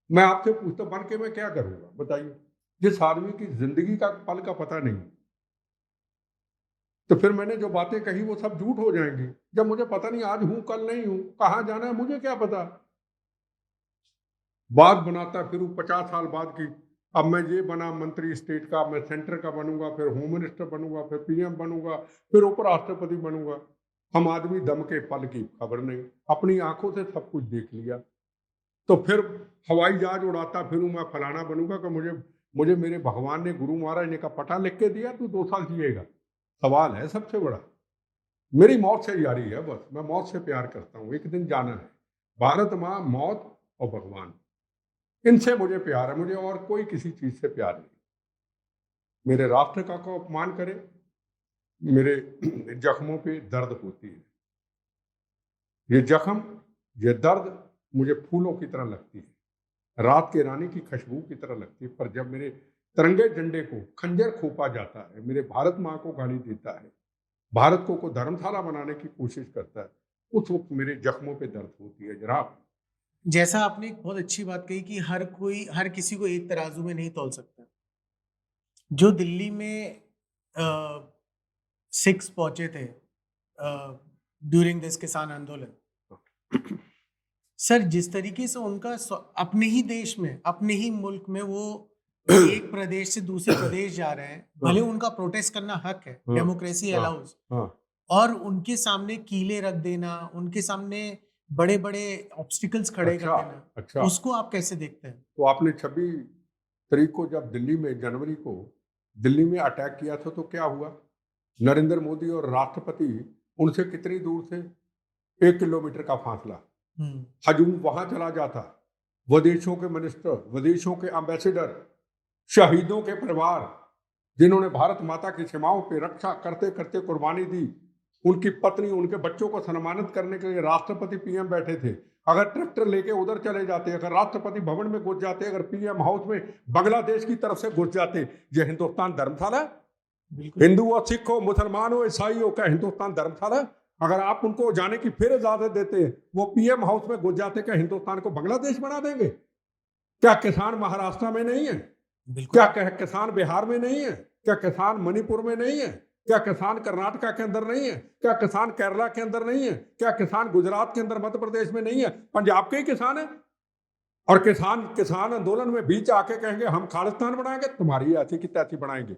मैं आपसे पूछता, बन के मैं क्या करूंगा बताइए? जिस आदमी की जिंदगी का पल का पता नहीं, तो फिर मैंने जो बातें कही वो सब झूठ हो जाएंगी। जब मुझे पता नहीं, आज हूं कल नहीं हूं, कहां जाना है मुझे क्या पता। बात बनाता फिर 50 साल बाद की, अब मैं ये बना मंत्री स्टेट का, मैं सेंटर का बनूंगा, फिर होम मिनिस्टर बनूंगा, फिर पीएम बनूंगा, फिर उपराष्ट्रपति बनूंगा। हम आदमी दम के पल की खबर नहीं, अपनी आंखों से सब कुछ देख लिया। तो फिर हवाई जहाज उड़ाता फिरूं, मैं फलाना बनूंगा कि मुझे मुझे मेरे भगवान ने, गुरु महाराज ने का पटा लिख के दिया, तू 2 साल जिएगा। सवाल है सबसे बड़ा। मेरी मौत से यारी है, बस मैं मौत से प्यार करता हूं, एक दिन जाना है। भारत माँ, मौत और भगवान, इनसे मुझे प्यार है, मुझे और कोई किसी चीज से प्यार नहीं। मेरे राष्ट्र का को अपमान करे, मेरे जख्मों पे दर्द होती है। ये जख्म, ये दर्द मुझे फूलों की तरह लगती है, रात के रानी की खुशबू की तरह लगती है। पर जब मेरे तिरंगे झंडे को खंजर खोपा जाता है, मेरे भारत माँ को गाली देता है, भारत को धर्मशाला बनाने की कोशिश करता है, उस वक्त मेरे जख्मों पे दर्द होती है जनाब। जैसा आपने एक बहुत अच्छी बात कही कि हर किसी को एक तराजू में नहीं तौल सकता। जो दिल्ली में सिक्स पहुंचे थे ड्यूरिंग दिस किसान आंदोलन, सर, जिस तरीके से उनका अपने ही देश में, अपने ही मुल्क में वो एक प्रदेश से दूसरे प्रदेश जा रहे हैं, भले उनका प्रोटेस्ट करना हक है, डेमोक्रेसी अलाउज, और उनके सामने कीले रख देना, उनके सामने बड़े बड़े ऑब्स्टिकल्स खड़े कर देना, उसको आप कैसे देखते हैं? तो आपने 26 तारीख को जब दिल्ली में, जनवरी को दिल्ली में अटैक किया था, तो क्या हुआ? नरेंद्र मोदी और राष्ट्रपति, उनसे कितनी दूर थे? 1 किलोमीटर का फासला। हजूम वहां चला जाता, विदेशों के मिनिस्टर, विदेशों के एम्बेसडर, शहीदों के परिवार, जिन्होंने भारत माता की सीमाओं पे रक्षा करते करते कुर्बानी दी, उनकी पत्नी, उनके बच्चों को सम्मानित करने के लिए राष्ट्रपति पीएम बैठे थे। अगर ट्रैक्टर लेके उधर चले जाते, अगर राष्ट्रपति भवन में घुस जाते, अगर पीएम हाउस में बांग्लादेश की तरफ से घुस जाते, ये हिंदुस्तान धर्मशाला? हिंदू हो, सिख हो, मुसलमान हो, ईसाई हो, क्या हिंदुस्तान धर्मशाला? अगर आप उनको जाने की फिर इजाजत देते, वो पीएम हाउस में घुस जाते, क्या हिंदुस्तान को बांग्लादेश बना देंगे? क्या किसान महाराष्ट्र में नहीं है? क्या किसान बिहार में नहीं है? क्या किसान मणिपुर में नहीं है? क्या किसान कर्नाटका के अंदर नहीं है? क्या किसान केरला के अंदर नहीं है? क्या किसान गुजरात के अंदर, मध्य प्रदेश में नहीं है? पंजाब के ही किसान है। और किसान आंदोलन में बीच आके कहेंगे हम खालिस्तान बनाएंगे, तुम्हारी ऐसी की तैसी बनाएंगे।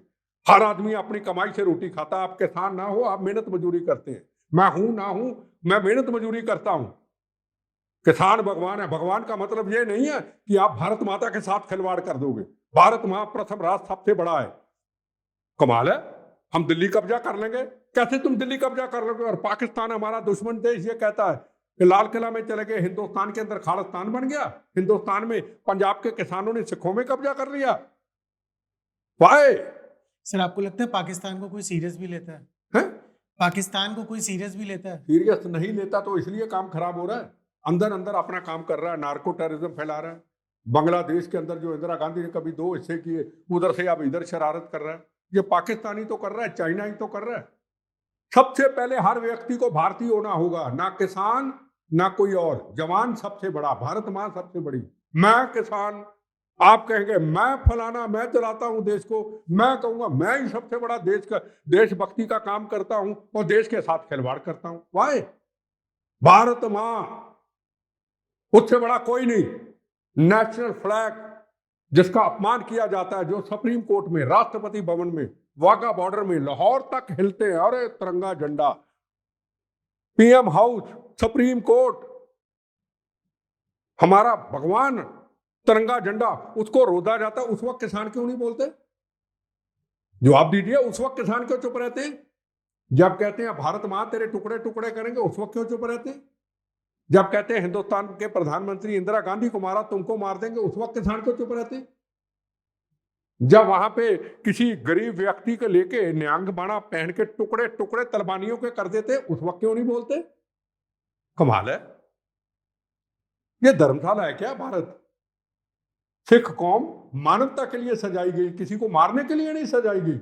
हर आदमी अपनी कमाई से रोटी खाता। आप किसान ना हो, आप मेहनत मजदूरी करते हैं। मैं हूं ना हूं, मैं मेहनत मजदूरी करता हूं। किसान भगवान है। भगवान का मतलब ये नहीं है कि आप भारत माता के साथ खिलवाड़ कर दोगे। भारत मां प्रथम राष्ट्र सबसे बड़ा है। कमाल है, हम दिल्ली कब्जा कर लेंगे। कैसे तुम दिल्ली कब्जा कर लोगे? और पाकिस्तान हमारा दुश्मन देश ये कहता है कि लाल किला में चले गए, हिंदुस्तान के अंदर खालिस्तान बन गया। हिंदुस्तान में पंजाब के किसानों ने सिखों में कब्जा कर लिया। वाई? सर आपको लगता है पाकिस्तान को कोई सीरियस भी लेता है? हैं? पाकिस्तान को कोई सीरियस भी लेता है? सीरियस नहीं लेता तो इसलिए काम खराब हो रहा है। अंदर अंदर अपना काम कर रहा है, नार्को टेररिज्म फैला रहा है। बांग्लादेश के अंदर जो इंदिरा गांधी ने कभी 2 हिस्से किए, उधर से अब इधर शरारत कर रहा है। ये पाकिस्तानी तो कर रहा है, चाइना ही तो कर रहा है। सबसे पहले हर व्यक्ति को भारतीय होना होगा, ना किसान ना कोई और। जवान सबसे बड़ा, भारत मां सबसे बड़ी। मैं किसान, आप कहेंगे मैं फलाना, मैं चलाता हूं देश को, मैं कहूंगा मैं ही सबसे बड़ा देशभक्ति का काम करता हूं और देश के साथ खिलवाड़ करता हूं। वाई? भारत मां, उससे बड़ा कोई नहीं। नेशनल फ्लैग जिसका अपमान किया जाता है, जो सुप्रीम कोर्ट में, राष्ट्रपति भवन में, वाघा बॉर्डर में, लाहौर तक हिलते हैं, अरे तिरंगा झंडा। पीएम हाउस, सुप्रीम कोर्ट, हमारा भगवान, तिरंगा झंडा, उसको रोधा जाता है। उस वक्त किसान क्यों नहीं बोलते? जवाब दीजिए, उस वक्त किसान क्यों चुप रहते हैं? जब कहते हैं भारत मां तेरे टुकड़े टुकड़े करेंगे, उस वक्त क्यों चुप रहते हैं? जब कहते हैं हिंदुस्तान के प्रधानमंत्री इंदिरा गांधी को मारा, तुमको मार देंगे, उस वक्त किसान क्यों चुप रहते हैं? जब वहां पे किसी गरीब व्यक्ति को लेके न्यांग बाणा पहन के टुकड़े टुकड़े तलबानियों के कर देते, उस वक्त क्यों नहीं बोलते? कमाल है। ये धर्मशाला है क्या भारत? सिख कौम मानवता के लिए सजाई गई, किसी को मारने के लिए नहीं सजाई गई।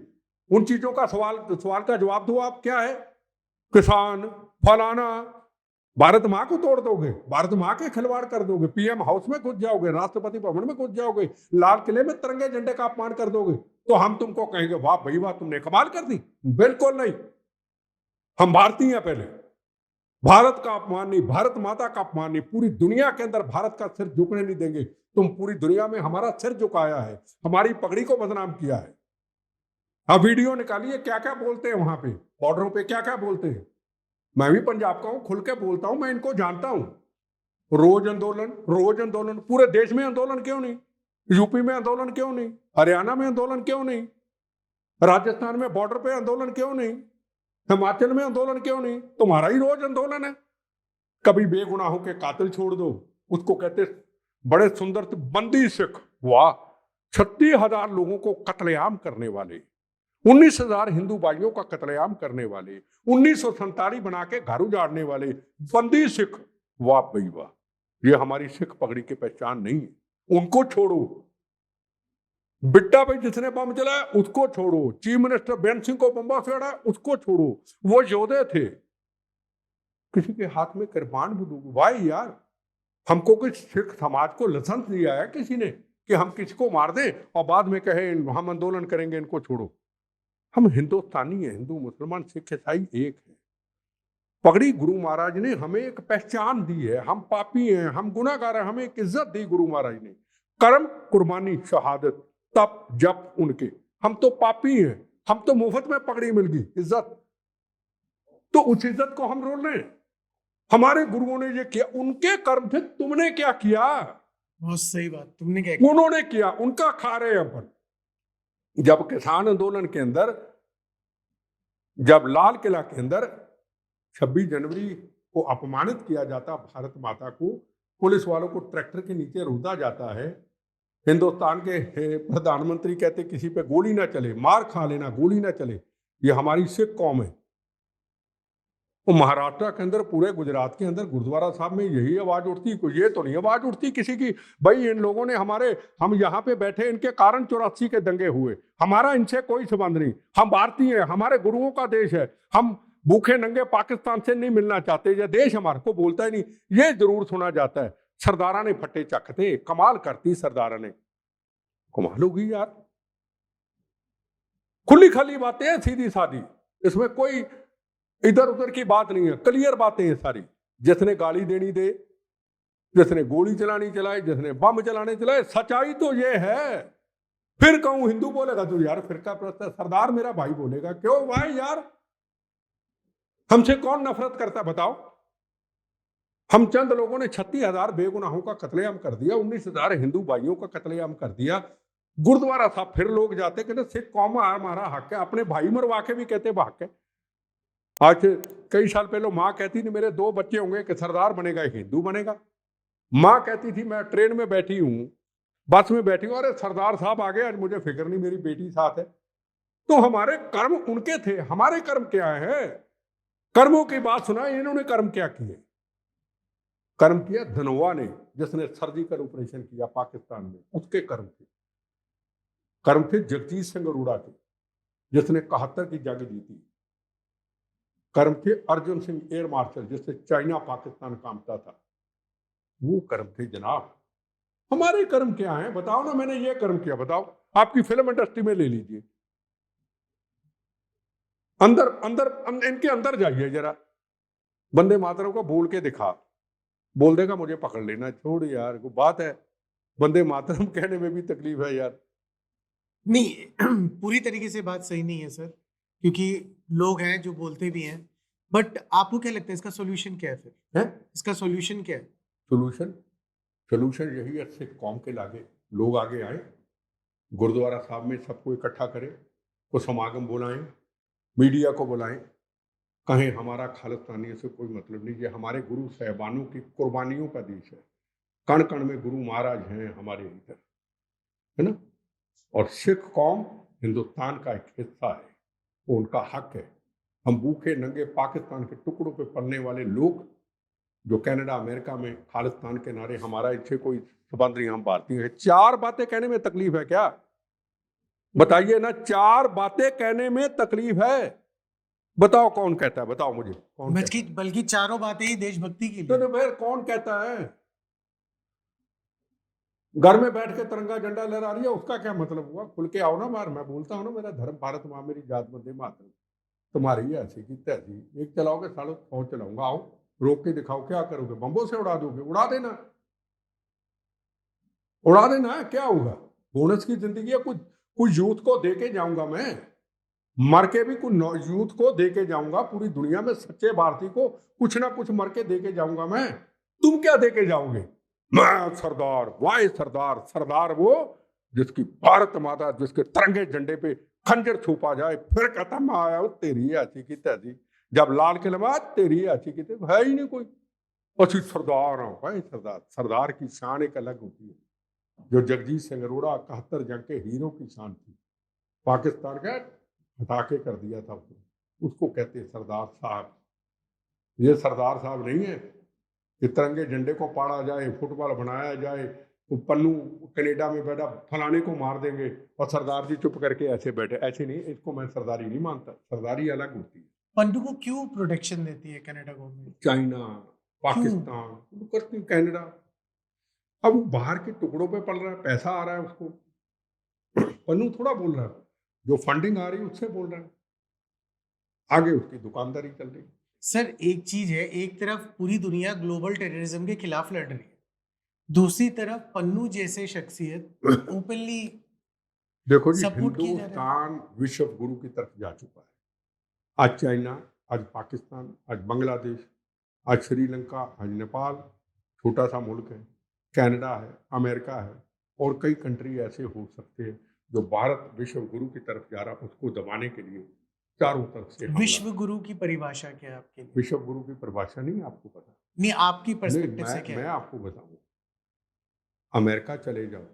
उन चीजों का सवाल का जवाब दो आप। क्या है? किसान फलाना। भारत मां को तोड़ दोगे, भारत मां के खिलवाड़ कर दोगे, पीएम हाउस में घुस जाओगे, राष्ट्रपति भवन में घुस जाओगे, लाल किले में तिरंगे झंडे का अपमान कर दोगे, तो हम तुमको कहेंगे वाह भाई वाह, तुमने कमाल कर दी? बिल्कुल नहीं। हम भारतीय हैं पहले। भारत का अपमान नहीं, भारत माता का अपमान नहीं, पूरी दुनिया के अंदर भारत का सिर झुकने नहीं देंगे। तुम पूरी दुनिया में हमारा सिर झुकाया है, हमारी पगड़ी को बदनाम किया है। अब वीडियो निकालिए, क्या क्या बोलते हैं वहां पे बॉर्डरों पे, क्या क्या बोलते हैं। मैं भी पंजाब का हूं, खुल के बोलता हूं, मैं इनको जानता हूं। रोज आंदोलन, रोज आंदोलन। पूरे देश में आंदोलन क्यों नहीं? यूपी में आंदोलन क्यों नहीं? हरियाणा में आंदोलन क्यों नहीं? राजस्थान में बॉर्डर पे आंदोलन क्यों नहीं? हिमाचल में आंदोलन क्यों नहीं? तुम्हारा ही रोज आंदोलन है। कभी बेगुनाहों के कातिल छोड़ दो, उसको कहते बड़े सुंदर बंदी सिख। वाह! 36,000 लोगों को कत्लेआम करने वाले, 19,000 हिंदू भाइयों का कत्लेआम करने वाले, 1947 बना के घर उजाड़ने वाले बंदी सिख। वाह भाई वाह! ये हमारी सिख पगड़ी की पहचान नहीं है। उनको छोड़ो। बिट्टा पे जिसने बम चलाया उसको छोड़ो, चीफ मिनिस्टर बेन सिंह को बम्बा से अड़ा उसको छोड़ो, वो योद्धे थे। किसी के हाथ में कृपाण बंदूक। भाई यार, हमको कुछ सिख समाज को लाइसेंस दिया है किसी ने कि हम किसी को मार दें और बाद में कहे हम आंदोलन करेंगे, इनको छोड़ो? हम हिंदुस्तानी हैं, हिंदू मुसलमान सिख ईसाई एक है। पगड़ी गुरु महाराज ने हमें एक पहचान दी है। हम पापी हैं, हम गुनाहगार हैं, हमें एक इज्जत दी गुरु महाराज ने। कर्म, कुर्बानी, शहादत, तप, जप उनके। हम तो पापी हैं, हम तो मुफ्त में पगड़ी मिल गई इज्जत, तो उस इज्जत को हम रोल रहे हैं। हमारे गुरुओं ने ये किया, उनके कर्म थे, तुमने क्या किया? बहुत सही बात, तुमने क्या किया? उन्होंने किया, उनका खा रहे हैं अपन। जब किसान आंदोलन के अंदर, जब लाल किला के अंदर 26 जनवरी को अपमानित किया जाता, भारत माता को पुलिस वालों को ट्रैक्टर के नीचे रोदा जाता है, हिंदुस्तान के प्रधानमंत्री कहते किसी पे गोली ना चले, मार खा लेना, गोली ना चले, ये हमारी सिख कौम है। वो महाराष्ट्र के अंदर, पूरे गुजरात के अंदर गुरुद्वारा साहब में यही आवाज उठती, कोई ये तो नहीं आवाज उठती किसी की, भाई इन लोगों ने हम यहाँ पे बैठे इनके कारण 84 के दंगे हुए, हमारा इनसे कोई संबंध नहीं, हम भारतीय हैं, हमारे गुरुओं का देश है, हम भूखे नंगे पाकिस्तान से नहीं मिलना चाहते, ये देश हमारे को बोलता ही नहीं। ये जरूर सुना जाता है, सरदारा ने फट्टे चखते, कमाल करती सरदारा ने। कमाल होगी यार, खुली खाली बातें हैं, सीधी सादी, इसमें कोई इधर उधर की बात नहीं है, क्लियर बातें हैं सारी। जिसने गाली देनी दे, जिसने गोली चलानी चलाए, जिसने बम चलाने चलाए, सच्चाई तो ये है। फिर कहूं हिंदू बोलेगा तो यार फिरका प्रस्त है, सरदार मेरा भाई बोलेगा, क्यों भाई यार? हमसे कौन नफरत करता बताओ? हम चंद लोगों ने 36,000 बेगुनाहों का कत्लेआम कर दिया, 19,000 हिंदू भाइयों का कत्लेआम कर दिया। गुरुद्वारा साहब फिर लोग जाते, कहते सिख कौम हमारा हक है, अपने भाई मरवा के भी कहते हक है। आज कई साल पहले माँ कहती थी मेरे 2 बच्चे होंगे, कि सरदार बनेगा एक हिंदू बनेगा। माँ कहती थी, मैं ट्रेन में बैठी हूं, बस में बैठी हूँ, अरे सरदार साहब आ गए, आज मुझे फिक्र नहीं, मेरी बेटी साथ है। तो हमारे कर्म उनके थे, हमारे कर्म क्या है? कर्मों की बात सुना, इन्होंने कर्म क्या किए? कर्म किया धनोआ ने, जिसने सर्जिकल ऑपरेशन किया पाकिस्तान में, उसके कर्म थे। कर्म थे जगजीत सिंह अरोड़ा के, जिसने 71 की जंग जीती। कर्म थे अर्जुन सिंह एयर मार्शल, जिससे चाइना पाकिस्तान कांपता था। वो कर्म थे जनाब। हमारे कर्म क्या हैं? बताओ ना, मैंने ये कर्म किया, बताओ। आपकी फिल्म इंडस्ट्री में ले लीजिए, अंदर अंदर इनके अंदर जाइए जरा, वंदे मातरम को बोल के दिखा, बोल देगा मुझे पकड़ लेना। छोड़ यार, को बात है, वंदे मातरम कहने में भी तकलीफ है यार। नहीं पूरी तरीके से बात सही नहीं है सर, क्योंकि लोग हैं जो बोलते भी हैं, बट आपको क्या लगता है इसका सॉल्यूशन क्या है फिर? है इसका सॉल्यूशन क्या है? सोल्यूशन? सोल्यूशन यही है, सिख कौम के लागे लोग आगे आए, गुरुद्वारा साहब में सबको इकट्ठा करें, को समागम बुलाएं, मीडिया को बुलाएं, कहें हमारा खालिस्तानियों से कोई मतलब नहीं, ये हमारे गुरु साहबानों की कुर्बानियों का देश है, कण कण में गुरु महाराज हैं हमारे इधर, है ना। और सिख कौम हिंदुस्तान का एक हिस्सा है, वो उनका हक है। हम भूखे नंगे पाकिस्तान के टुकड़ों पे पलने वाले लोग, जो कनाडा अमेरिका में खालिस्तान के नारे, हमारा इनसे कोई संबंध नहीं, हम भारतीय हैं। 4 बातें कहने में तकलीफ है क्या? बताइए ना, 4 बातें कहने में तकलीफ है? बताओ कौन कहता है, बताओ मुझे कौन कहता है? बल्कि चारों बातें ही देशभक्ति के तो लिए। फिर कौन कहता है? घर में बैठ के तिरंगा झंडा लहरा रही है, उसका क्या मतलब हुआ? खुल के आओ ना बाहर। मैं बोलता हूँ ना, मेरा धर्म भारत माँ, मेरी जात वंदे मातरम। तुम्हारी ऐसी की तैसी, एक चलाओगे सालों 100 चलाऊंगा। आओ, रोक के दिखाओ, क्या करोगे? बम्बों से उड़ा दोगे? उड़ा देना, उड़ा देना, क्या होगा? बोनस की जिंदगी है। कुछ कुछ यूथ को दे के जाऊंगा मैं, मर के भी कुछ यूथ को दे के जाऊंगा। पूरी दुनिया में सच्चे भारतीय को कुछ ना कुछ मर के दे के जाऊंगा मैं। तुम क्या दे के जाओगे? मैं सरदार, वाई सरदार। सरदार वो जिसकी भारत माता, जिसके तिरंगे झंडे पे खंजर छुपा जाए, फिर कहता मैं आया हूं तेरी ऐसी की तैसी। जब लाल किले में तेरी ऐसी की तैसी, है ही नहीं कोई। अच्छी सरदार हूं भाई, सरदार। सरदार की शान एक अलग होती है, जो जगजीत सिंह अरोड़ा 71 जंग के हीरो की शान थी। पाकिस्तान का हटा के कर दिया था उसको कहते हैं सरदार साहब। ये सरदार साहब नहीं है कि तिरंगे झंडे को पाड़ा जाए, फुटबॉल बनाया जाए, तो पन्नू कनेडा में बैठा फलाने को मार देंगे और सरदार जी चुप करके ऐसे बैठे। ऐसे नहीं, इसको मैं सरदारी नहीं मानता। सरदारी अलग होती है। पन्नू को क्यों प्रोटेक्शन देती है कनाडा गवर्नमेंट? चाइना, पाकिस्तान, करती कनाडा। अब वो बाहर के टुकड़ों पे पल रहा है, पैसा आ रहा है उसको। पन्नू थोड़ा बोल रहा है, जो फंडिंग आ रही है उससे बोल रहा है, आगे उसकी दुकानदारी चल रही है। सर एक चीज है, एक तरफ पूरी दुनिया ग्लोबल टेररिज्म के खिलाफ लड़ रही है, दूसरी तरफ पन्नू जैसे शख्सियत ओपनली देखो जी, सपोर्ट किया जा रहा है। हिंदुस्तान विश्व गुरु की तरफ जा चुका है। आज चाइना, आज पाकिस्तान, आज बांग्लादेश, आज श्रीलंका, आज नेपाल, छोटा सा मुल्क है, कनाडा है, अमेरिका है, और कई कंट्री ऐसे हो सकते हैं जो भारत विश्व गुरु की तरफ जा रहा है, उसको दबाने के लिए चारों तरफ से हमला। विश्व गुरु की परिभाषा क्या है आपके लिए? विश्व गुरु की परिभाषा नहीं आपको पता? नहीं, आपकी नहीं, पर्सपेक्टिव से क्या मैं है? आपको बताऊं। अमेरिका चले जाओ,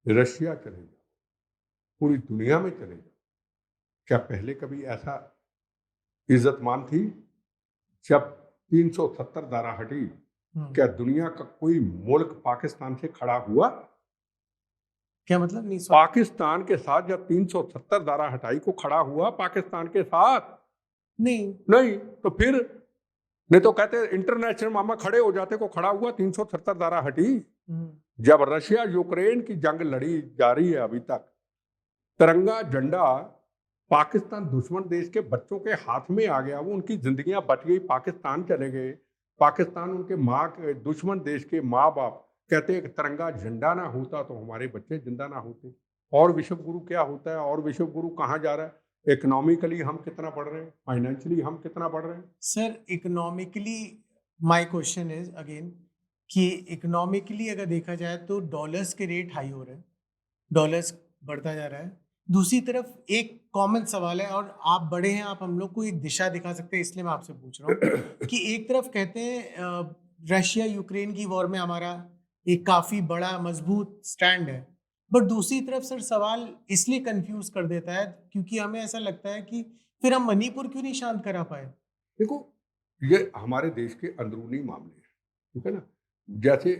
रशिया चले जाओ, पूरी दुनिया में चले जाओ, क्या पहले कभी ऐसा इज्जतमान थी? जब 370 धारा हटी, क्या दुनिया का कोई मुल्क पाकिस्तान से खड़ा हुआ? क्या मतलब? नहीं पाकिस्तान के साथ जब 370 धारा हटाई को खड़ा हुआ पाकिस्तान के साथ? नहीं नहीं, तो फिर नहीं तो कहते इंटरनेशनल मामा खड़े हो जाते को खड़ा हुआ। 370 धारा हटी। जब रशिया यूक्रेन की जंग लड़ी जा रही है अभी तक, तिरंगा झंडा पाकिस्तान दुश्मन देश के बच्चों के हाथ में आ गया, वो उनकी जिंदगियां बच गई, पाकिस्तान चले गए। पाकिस्तान उनके माँ के दुश्मन देश के माँ बाप कहते हैं कि तिरंगा झंडा ना होता तो हमारे बच्चे जिंदा ना होते। और विश्व गुरु क्या होता है? और विश्व गुरु कहाँ जा रहा है? इकोनॉमिकली हम कितना बढ़ रहे हैं, फाइनेंशियली हम कितना बढ़ रहे हैं? Sir economically my question is again कि इकोनॉमिकली अगर देखा जाए तो डॉलर्स के रेट हाई हो रहे हैं, डॉलर्स बढ़ता जा रहा है। दूसरी तरफ एक कॉमन सवाल है, और आप बड़े हैं, आप हम लोग को एक दिशा दिखा सकते हैं, इसलिए मैं आपसे पूछ रहा हूँ कि एक तरफ कहते हैं रशिया यूक्रेन की वॉर में हमारा एक काफी बड़ा मजबूत स्टैंड है। बट दूसरी तरफ सर सवाल इसलिए कंफ्यूज कर देता है क्योंकि हमें ऐसा लगता है कि फिर हम मणिपुर क्यों नहीं शांत करा पाए। देखो, ये हमारे देश के अंदरूनी मामले हैं, ठीक है ना। जैसे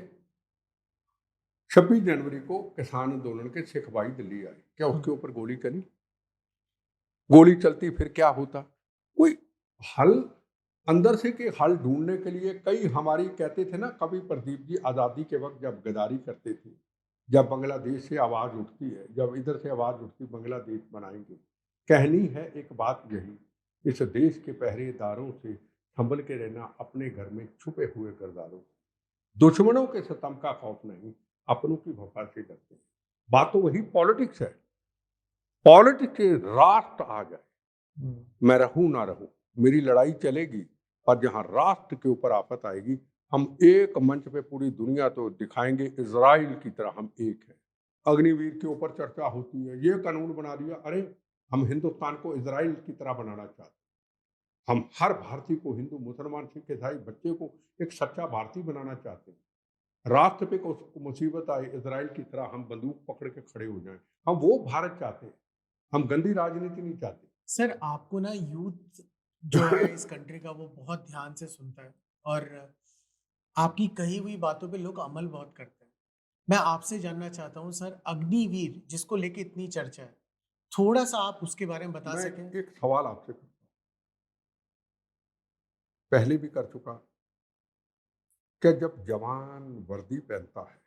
26 जनवरी को किसान आंदोलन के सिख भाई दिल्ली आए, क्या उसके ऊपर गोली चली? गोली चलती फिर क्या होता? कोई हल अंदर से के हल ढूंढने के लिए कई हमारी कहते थे ना, कवि प्रदीप जी, आज़ादी के वक्त जब गद्दारी करते थे, जब बांग्लादेश से आवाज़ उठती है, जब इधर से आवाज़ उठती बांग्लादेश बनाएंगे, कहनी है एक बात यही, इस देश के पहरेदारों से संभल के रहना, अपने घर में छुपे हुए किरदारों से, दुश्मनों के सितम का खौफ नहीं, अपनों की वफा से डरते हैं। बात तो वही पॉलिटिक्स है। पॉलिटिक्स के राष्ट्र आ जाए, मैं रहूं ना रहूं, मेरी लड़ाई चलेगी, और जहां राष्ट्र के ऊपर आफत आएगी, हम एक मंच पे पूरी दुनिया तो दिखाएंगे इजराइल की तरह हम एक हैं। अग्निवीर के ऊपर चर्चा होती है, ये कानून बना दिया, अरे हम हिंदुस्तान को इजराइल की तरह बनाना चाहते हैं। हम हर भारतीय को, हिंदू मुसलमान सिख ईसाई बच्चे को एक सच्चा भारतीय बनाना चाहते हैं। राष्ट्र पे को मुसीबत आए, इजराइल की तरह हम बंदूक पकड़ के खड़े हो जाएं। हम वो भारत चाहते हैं, हम गंदी राजनीति नहीं चाहते। सर आपको ना यूथ जो है इस कंट्री का वो बहुत ध्यान से सुनता है और आपकी कही हुई बातों पे लोग अमल बहुत करते हैं। मैं आपसे जानना चाहता हूँ सर, अग्निवीर जिसको लेके इतनी चर्चा है, थोड़ा सा आप उसके बारे में बता मैं सकें। एक सवाल आपसे करता हूं, पहले भी कर चुका, क्या जब जवान वर्दी पहनता है,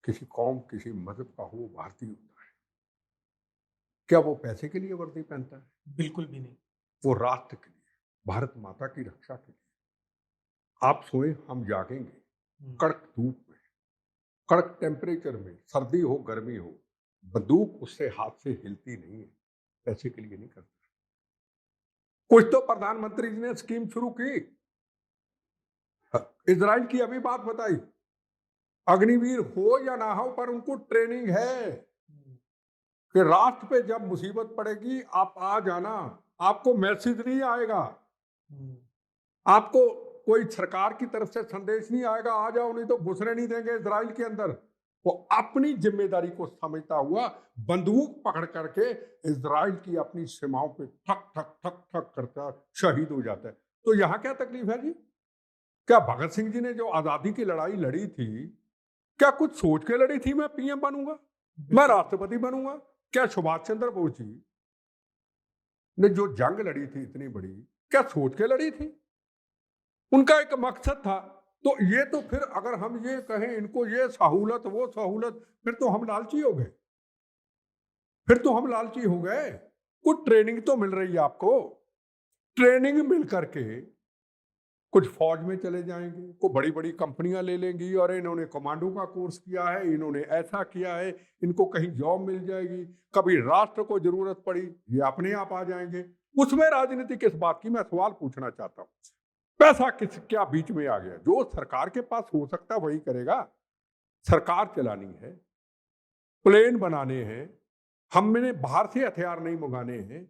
किसी कौम किसी मजहब का हो, भारतीय होता है, क्या वो पैसे के लिए वर्दी पहनता है? बिल्कुल भी नहीं। वो राष्ट्र के लिए, भारत माता की रक्षा के लिए। आप सोए, हम जागेंगे, हम्म, कड़क धूप में, कड़क टेम्परेचर में, सर्दी हो गर्मी हो, बंदूक उससे हाथ से हिलती नहीं है, पैसे के लिए नहीं करता। कुछ तो प्रधानमंत्री जी ने स्कीम शुरू की, इजराइल की अभी बात बताई, अग्निवीर हो या ना हो पर उनको ट्रेनिंग है हम्म, कि राष्ट्र पे जब मुसीबत पड़ेगी आप आ जाना, आपको मैसेज नहीं आएगा, हम्म, आपको कोई सरकार की तरफ से संदेश नहीं आएगा, आ जाओ नहीं तो घुसने नहीं देंगे इजराइल के अंदर। वो अपनी जिम्मेदारी को समझता हुआ बंदूक पकड़ करके इजराइल की अपनी सीमाओं पे ठक ठक ठक ठक करता शहीद हो जाता है। तो यहां क्या तकलीफ है जी? क्या भगत सिंह जी ने जो आजादी की लड़ाई लड़ी थी, क्या कुछ सोच के लड़ी थी मैं पीएम बनूंगा, मैं बिल्कुल। राष्ट्रपति बनूंगा? क्या सुभाष चंद्र बोस जी ने जो जंग लड़ी थी इतनी बड़ी, क्या सोच के लड़ी थी? उनका एक मकसद था। तो ये तो फिर अगर हम ये कहें इनको ये सहूलत वो सहूलत, फिर तो हम लालची हो गए, फिर तो हम लालची हो गए। कुछ ट्रेनिंग तो मिल रही है आपको, ट्रेनिंग मिल करके कुछ फौज में चले जाएंगे, को बड़ी बड़ी कंपनियां ले लेंगी, और इन्होंने कमांडो का कोर्स किया है, इन्होंने ऐसा किया है, इनको कहीं जॉब मिल जाएगी, कभी राष्ट्र को जरूरत पड़ी ये अपने आप आ जाएंगे। उसमें राजनीति किस बात की? मैं सवाल पूछना चाहता हूं, पैसा किस क्या बीच में आ गया? जो सरकार के पास हो सकता है वही करेगा। सरकार चलानी है, प्लेन बनाने हैं, हमने बाहर से हथियार नहीं मंगाने हैं,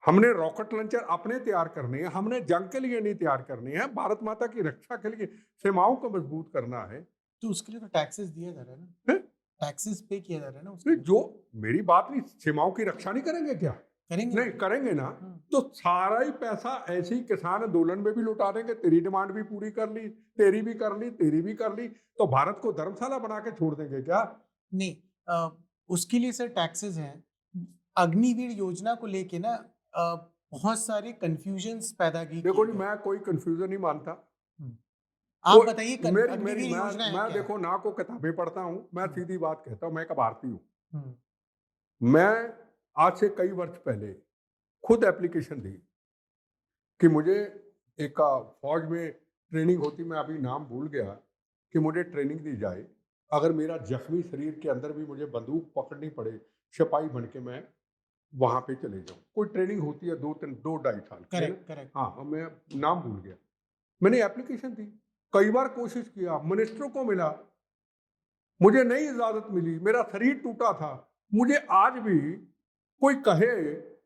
हमने रॉकेट लॉन्चर अपने तैयार करने हैं, हमने जंग के लिए नहीं तैयार करने हैं, भारत माता की रक्षा के लिए सीमाओं को मजबूत करना है। तो उसके लिए तो टैक्सेस दिया जा रहा है ना, हैं? टैक्सेस पे किया जा रहा है ना उसके नहीं, लिए। जो मेरी बात नहीं, सीमाओं की रक्षा नहीं करेंगे क्या? करेंगे नहीं ना। करेंगे ना, हाँ। तो सारा ही पैसा ऐसे ही किसान आंदोलन में भी लुटा देंगे, तेरी डिमांड भी पूरी कर ली, तेरी भी कर ली, तेरी भी कर ली, तो भारत को धर्मशाला बना के छोड़ देंगे क्या? नहीं, उसके लिए सर टैक्सेस हैं। अग्निवीर योजना को लेके ना बहुत सारे कंफ्यूजन्स पैदा की देखो किए जी, गए। मैं कोई कंफ्यूजन नहीं मानता। हम्म, आप कोई बताइए मेरी मेरी अग्निवीर योजना है मैं क्या। देखो ना को किताबें पढ़ता हूं, मैं हम्म, सीधी बात कहता हूं, मैं एक भारतीय हूं। हम्म, मैं आज से कई वर्ष पहले खुद एप्लीकेशन दी कि मुझे एक फौज में ट्रेनिंग होती, मैं अभी नाम भूल गया, कि मुझे ट्रेनिंग दी जाए, अगर मेरा जख्मी शरीर के अंदर भी मुझे बंदूक पकड़नी पड़े, सिपाही बन के मैं वहां पे चले जाऊं। कोई ट्रेनिंग होती है 2-2 ढाई साल की, है ना? Correct correct. हाँ, मैं नाम भूल गया। मैंने एप्लीकेशन दी, कई बार कोशिश किया, मिनिस्टरों को मिला, मुझे नहीं इजाजत मिली, मेरा शरीर टूटा था। मुझे आज भी कोई कहे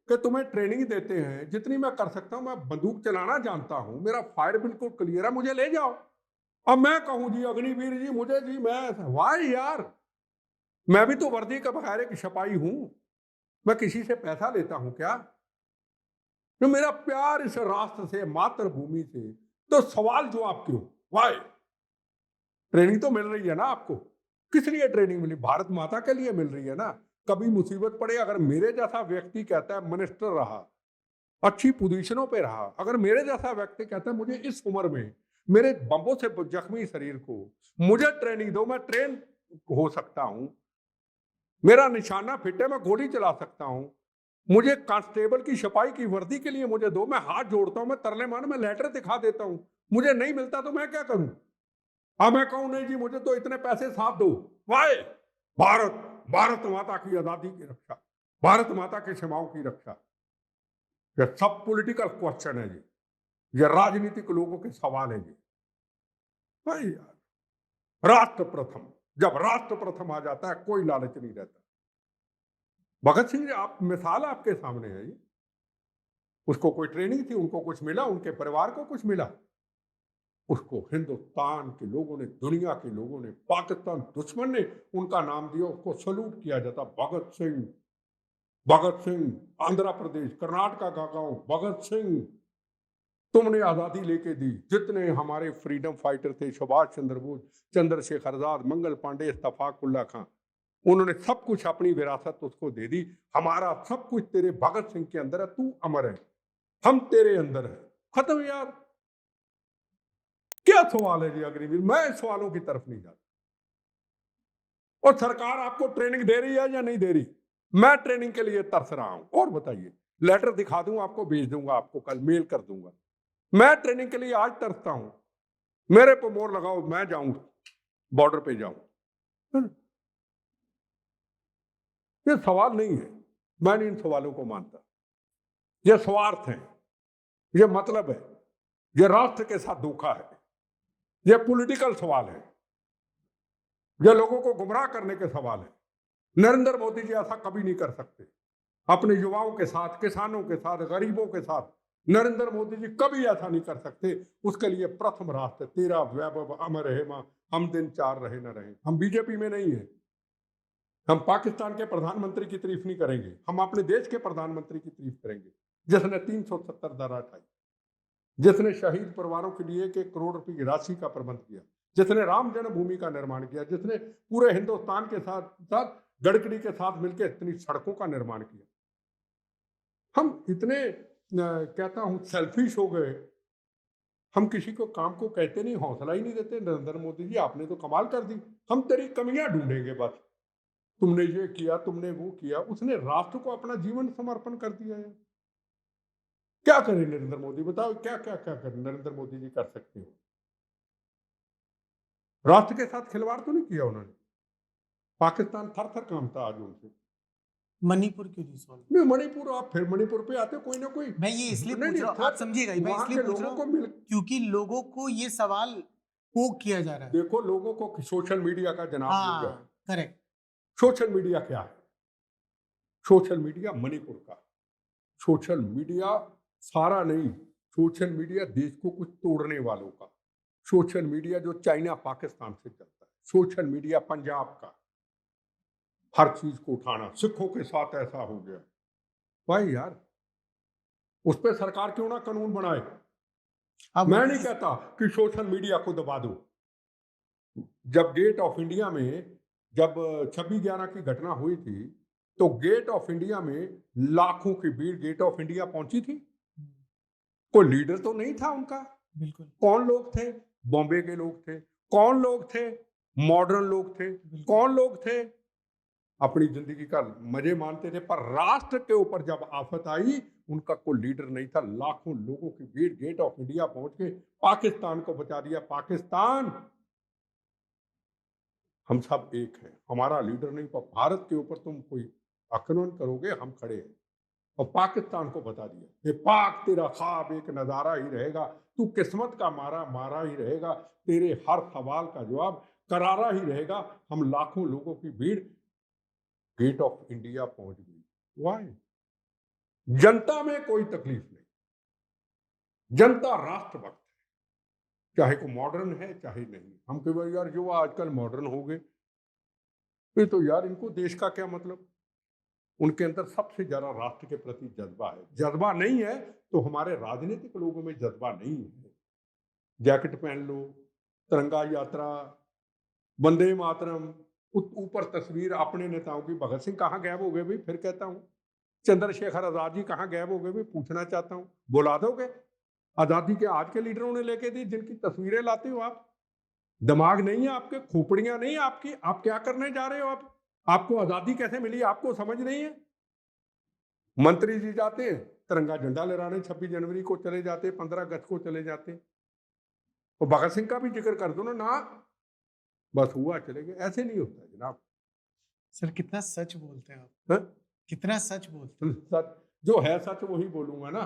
कि तुम्हें ट्रेनिंग देते हैं, जितनी मैं कर सकता हूं, मैं बंदूक चलाना जानता हूं, मेरा फायर बिल्कुल क्लियर है, मुझे ले जाओ, अब मैं कहूं जी अग्निवीर जी मुझे जी मैं वाई यार, मैं भी तो वर्दी का बगैर एक सिपाही हूं, मैं किसी से पैसा लेता हूं क्या? तो मेरा प्यार इस राष्ट्र से, मातृभूमि से, तो सवाल जवाब क्यों? वाई? ट्रेनिंग तो मिल रही है ना आपको। किस लिए ट्रेनिंग मिली? भारत माता के लिए मिल रही है ना। कभी मुसीबत पड़े, अगर मेरे जैसा व्यक्ति कहता है, मिनिस्टर रहा, अच्छी पोजीशनों पे रहा, अगर मेरे जैसा व्यक्ति कहता है मुझे इस उम्र में मेरे बम्बों से जख्मी शरीर को मुझे ट्रेनिंग दो, मैं ट्रेन हो सकता हूं, मेरा निशाना फिट है, मैं गोली चला सकता हूं, मुझे कांस्टेबल की सिपाही की वर्दी के लिए मुझे दो, मैं हाथ जोड़ता हूं, मैं तरले मान, मैं लेटर दिखा देता हूं, मुझे नहीं मिलता तो मैं क्या करूं? अब मैं कहूं नहीं जी मुझे तो इतने पैसे साथ दो। वाई? भारत, भारत माता की आजादी की रक्षा, भारत माता की सीमाओं की रक्षा। ये सब पॉलिटिकल क्वेश्चन है जी, ये राजनीतिक लोगों के सवाल है जी। भाई यार, राष्ट्र प्रथम, जब राष्ट्र प्रथम आ जाता है कोई लालच नहीं रहता। भगत सिंह जी आप मिसाल आपके सामने है जी। उसको कोई ट्रेनिंग थी, उनको कुछ मिला, उनके परिवार को कुछ मिला? उसको हिंदुस्तान के लोगों ने, दुनिया के लोगों ने, पाकिस्तान दुश्मन ने उनका नाम दिया, उसको सलूट किया जाता। भगत सिंह, भगत सिंह, आंध्र प्रदेश कर्नाटका का गांव भगत सिंह, तुमने आजादी लेके दी। जितने हमारे फ्रीडम फाइटर थे, सुभाष चंद्र बोस, चंद्रशेखर आजाद, मंगल पांडे, इत्तफाक उल्ला खां, उन्होंने सब कुछ अपनी विरासत उसको दे दी। हमारा सब कुछ तेरे भगत सिंह के अंदर है, तू अमर है, हम तेरे अंदर है। खत्म यार। क्या सवाल है जी अग्निवीर? मैं सवालों की तरफ नहीं जाता। और सरकार आपको ट्रेनिंग दे रही है या नहीं दे रही? मैं ट्रेनिंग के लिए तरस रहा हूं। और बताइए, लेटर दिखा दूं आपको, भेज दूंगा आपको, कल मेल कर दूंगा। मैं ट्रेनिंग के लिए आज तरसता हूं, मेरे पे मोहर लगाओ, मैं जाऊं, बॉर्डर पे जाऊं। ये सवाल नहीं है, मैं इन सवालों को मानता। ये स्वार्थ है, ये मतलब है, ये राष्ट्र के साथ धोखा है, ये पॉलिटिकल सवाल है, ये लोगों को गुमराह करने के सवाल है। नरेंद्र मोदी जी ऐसा कभी नहीं कर सकते। अपने युवाओं के साथ, किसानों के साथ, गरीबों के साथ नरेंद्र मोदी जी कभी ऐसा नहीं कर सकते। उसके लिए प्रथम राष्ट्र, तेरा वैभव अमर है मां, हम दिन चार रहे न रहे। हम बीजेपी में नहीं है, हम पाकिस्तान के प्रधानमंत्री की तारीफ नहीं करेंगे, हम अपने देश के प्रधानमंत्री की तारीफ करेंगे, जिसने 370 धारा हटाई, जिसने शहीद परिवारों के लिए 1 करोड़ रुपए की राशि का प्रबंध किया, जिसने राम जन्मभूमि का निर्माण किया, जिसने पूरे हिंदुस्तान के साथ साथ गडकरी के साथ मिलकर इतनी सड़कों का निर्माण किया। हम इतने कहता हूं सेल्फिश हो गए, हम किसी को काम को कहते नहीं, हौसला ही नहीं देते। नरेंद्र मोदी जी आपने तो कमाल कर दी, हम तेरी कमियां ढूंढेंगे बस, तुमने ये किया, तुमने वो किया। उसने राष्ट्र को अपना जीवन समर्पण कर दिया है। क्या करें नरेंद्र मोदी? बताओ क्या क्या क्या करें नरेंद्र मोदी जी कर सकते हो? राष्ट्र के साथ खिलवाड़ तो नहीं किया उन्होंने। पाकिस्तान थर थर कांपता आज उनसे। मणिपुर क्यों नहीं सॉल्व? नहीं मणिपुर, आप फिर मणिपुर पे आते, कोई ना कोई। मैं ये इसलिए नहीं पूछ नहीं, रहा हूँ, आप थ्रेट समझिएगा, मैं वहां इसलिए के पूछ रहा लोगों को हूँ मिल। क्योंकि लोगों को ये सवाल पोक किया जा रहा है। देखो लोगों को सोशल मीडिया का जनाब युग है। हाँ, करेक्ट। सोशल मीडिया क्या है? सोशल मीडिया मणिपुर का, सोशल मीडिया सारा नहीं, सोशल मीडिया देश को कुछ तोड़ने वालों का, सोशल मीडिया जो चाइना पाकिस्तान से चलता है, सोशल मीडिया पंजाब का, हर चीज को उठाना। सिखों के साथ ऐसा हो गया भाई यार, उस पर सरकार क्यों ना कानून बनाए? अब मैं नहीं कहता कि सोशल मीडिया को दबा दो। जब गेट ऑफ इंडिया में, जब 26/11 की घटना हुई थी, तो गेट ऑफ इंडिया में लाखों की भीड़ गेट ऑफ इंडिया पहुंची थी। कोई लीडर तो नहीं था उनका। बिल्कुल कौन लोग थे? बॉम्बे के लोग थे। कौन लोग थे? मॉडर्न लोग थे। कौन लोग थे? अपनी जिंदगी का मजे मानते थे। पर राष्ट्र के ऊपर जब आफत आई, उनका कोई लीडर नहीं था। लाखों लोगों की भीड़ गेट ऑफ इंडिया पहुंच के पाकिस्तान को बचा दिया। पाकिस्तान, हम सब एक हैं, हमारा लीडर नहीं, पर भारत के ऊपर तुम कोई आक्रमण करोगे, हम खड़े हैं। और पाकिस्तान को बता दिया, ये पाक तेरा ख्वाब एक नजारा ही रहेगा, तू किस्मत का मारा मारा ही रहेगा, तेरे हर सवाल का जवाब करारा ही रहेगा। हम लाखों लोगों की भीड़ गेट ऑफ इंडिया पहुंच गई। वाई? जनता में कोई तकलीफ नहीं, जनता राष्ट्रभक्त है, चाहे को मॉडर्न है चाहे नहीं। हम कई बार यार युवा आजकल मॉडर्न हो गए, ये तो यार इनको देश का क्या मतलब। उनके अंदर सबसे ज्यादा राष्ट्र के प्रति जज्बा है। जज्बा नहीं है तो हमारे राजनीतिक लोगों में जज्बा नहीं है। जैकेट पहन लो, तिरंगा यात्रा, वंदे मातरम, ऊपर तस्वीर अपने नेताओं की। भगत सिंह कहाँ गायब हो गए भाई? फिर कहता हूँ चंद्रशेखर आजाद जी कहाँ गायब हो गए भाई? पूछना चाहता हूँ, बुला दोगे? आजादी के आज के लीडरों ने लेके दी जिनकी तस्वीरें लाते हो आप। दिमाग नहीं है आपके, खोपड़ियां नहीं है आपकी, आप क्या करने जा रहे हो? आप, आपको आजादी कैसे मिली आपको समझ नहीं है? मंत्री जी जाते हैं तिरंगा झंडा लहराने, 26 जनवरी को चले जाते, 15 अगस्त को चले जाते। तो भगत सिंह का भी जिक्र कर दो ना। बस हुआ चले गए, ऐसे नहीं होता जनाब। सर कितना सच बोलते हैं आप, हैं? कितना सच बोलते हैं। सच जो है सच वही बोलूंगा ना।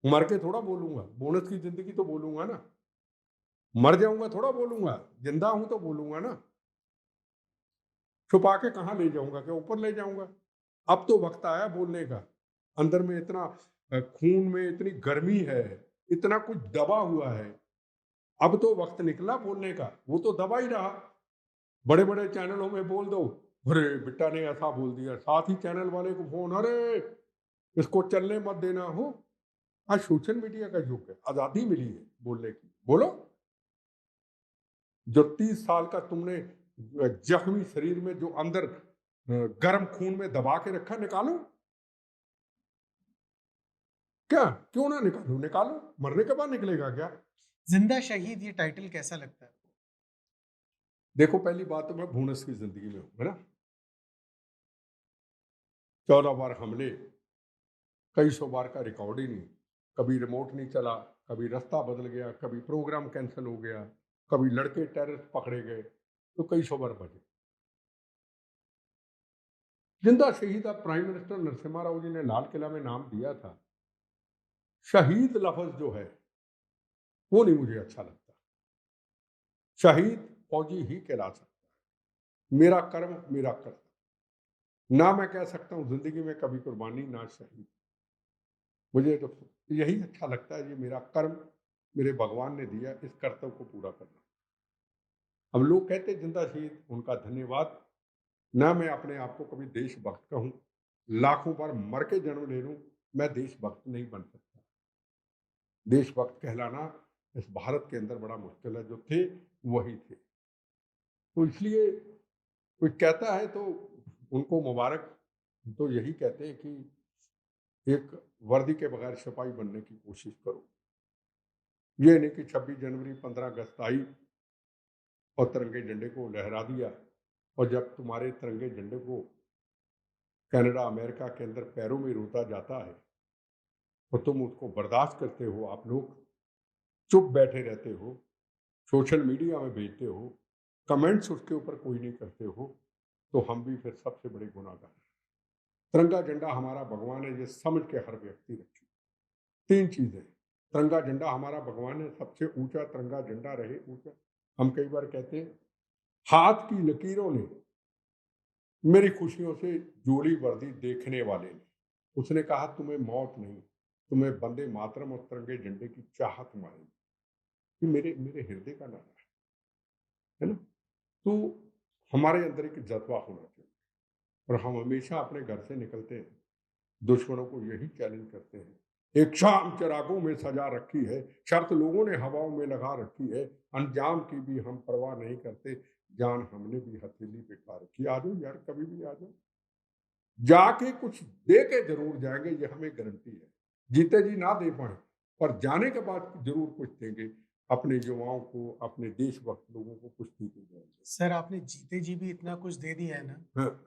मर के थोड़ा बोलूंगा, बोनस की जिंदगी तो बोलूंगा ना। मर जाऊंगा थोड़ा बोलूंगा, जिंदा हूं तो बोलूंगा ना। छुपा के कहाँ ले जाऊंगा, क्या ऊपर ले जाऊंगा? अब तो वक्त आया बोलने का। अंदर में इतना खून में इतनी गर्मी है, इतना कुछ दबा हुआ है। अब तो वक्त निकला बोलने का, वो तो दबा ही रहा। बड़े बड़े चैनलों में बोल दो, अरे बिट्टा ने ऐसा बोल दिया, साथ ही चैनल वाले को फोन, अरे इसको चलने मत देना हो। आज सोशल मीडिया का युग है, आजादी मिली है बोलने की, बोलो। जो 30 साल का तुमने जख्मी शरीर में जो अंदर गर्म खून में दबा के रखा, निकालो। क्या क्यों ना निकालो? निकालो, मरने के बाद निकलेगा क्या? जिंदा शहीद ये टाइटल कैसा लगता है? देखो पहली बात तो मैं भूनस की जिंदगी में हूं, है ना। 14 बार हमले, कई सौ बार का रिकॉर्डिंग, कभी रिमोट नहीं चला, कभी रास्ता बदल गया, कभी प्रोग्राम कैंसिल हो गया, कभी लड़के टेररिस्ट पकड़े गए, तो कई सौ बार बजे। जिंदा शहीद अब प्राइम मिनिस्टर नरसिम्हा राव जी ने लाल किला में नाम दिया था। शहीद लफ्ज जो है वो नहीं मुझे अच्छा लगता। शहीद फौजी ही कहला सकता है। मेरा कर्म मेरा कर्तव्य, ना मैं कह सकता हूं जिंदगी में कभी कुर्बानी ना शहीद। मुझे तो यही अच्छा लगता है, ये मेरा कर्म मेरे भगवान ने दिया, इस कर्तव्य को पूरा करना। हम लोग कहते जिंदा शहीद, उनका धन्यवाद। ना मैं अपने आप को कभी देशभक्त कहूं, लाखों बार मर के जन्म ले लूं, मैं देशभक्त नहीं बन सकता। देशभक्त कहलाना इस भारत के अंदर बड़ा मुश्किल है। जो थे वही थे। तो इसलिए कोई कहता है तो उनको मुबारक। तो यही कहते हैं कि एक वर्दी के बगैर सिपाही बनने की कोशिश करो। ये नहीं कि 26 जनवरी 15 अगस्त आई और तिरंगे झंडे को लहरा दिया, और जब तुम्हारे तिरंगे झंडे को कनाडा अमेरिका के अंदर पैरों में रोता जाता है तो तुम उसको बर्दाश्त करते हो। आप लोग चुप बैठे रहते हो, सोशल मीडिया में भेजते हो, कमेंट्स उसके ऊपर कोई नहीं करते हो, तो हम भी फिर सबसे बड़े गुनाहगार हैं। तिरंगा झंडा हमारा भगवान है, ये समझ के हर व्यक्ति रखे। 3 चीजें, तिरंगा झंडा हमारा भगवान है, सबसे ऊंचा तिरंगा झंडा रहे ऊंचा। हम कई बार कहते हैं हाथ की लकीरों ने मेरी खुशियों से जोड़ी वर्दी देखने वाले ने, उसने कहा तुम्हें मौत नहीं, तुम्हें वंदे मातरम और तिरंगे झंडे की चाहत मारेगी। ये मेरे मेरे हृदय का नारा है ना। तो हमारे अंदर एक जज्बा होना चाहिए, और हम हमेशा अपने घर से निकलते हैं दुश्मनों को यही चैलेंज करते हैं। एक शाम चिरागों में सजा रखी है, शर्त लोगों ने हवाओं में लगा रखी है, अंजाम की भी हम परवाह नहीं करते, जान हमने भी हथेली पे खा रखी। आ जाओ यार, कभी भी आ जाओ, जाके कुछ दे के जरूर जाएंगे, ये हमें गारंटी है। जीते जी ना दे पाए पर जाने के बाद जरूर कुछ देंगे, अपने युवाओं को, अपने देशभक्त लोगों को कुछ दे के जाएंगे। सर आपने जीते जी भी इतना कुछ दे दिया है ना,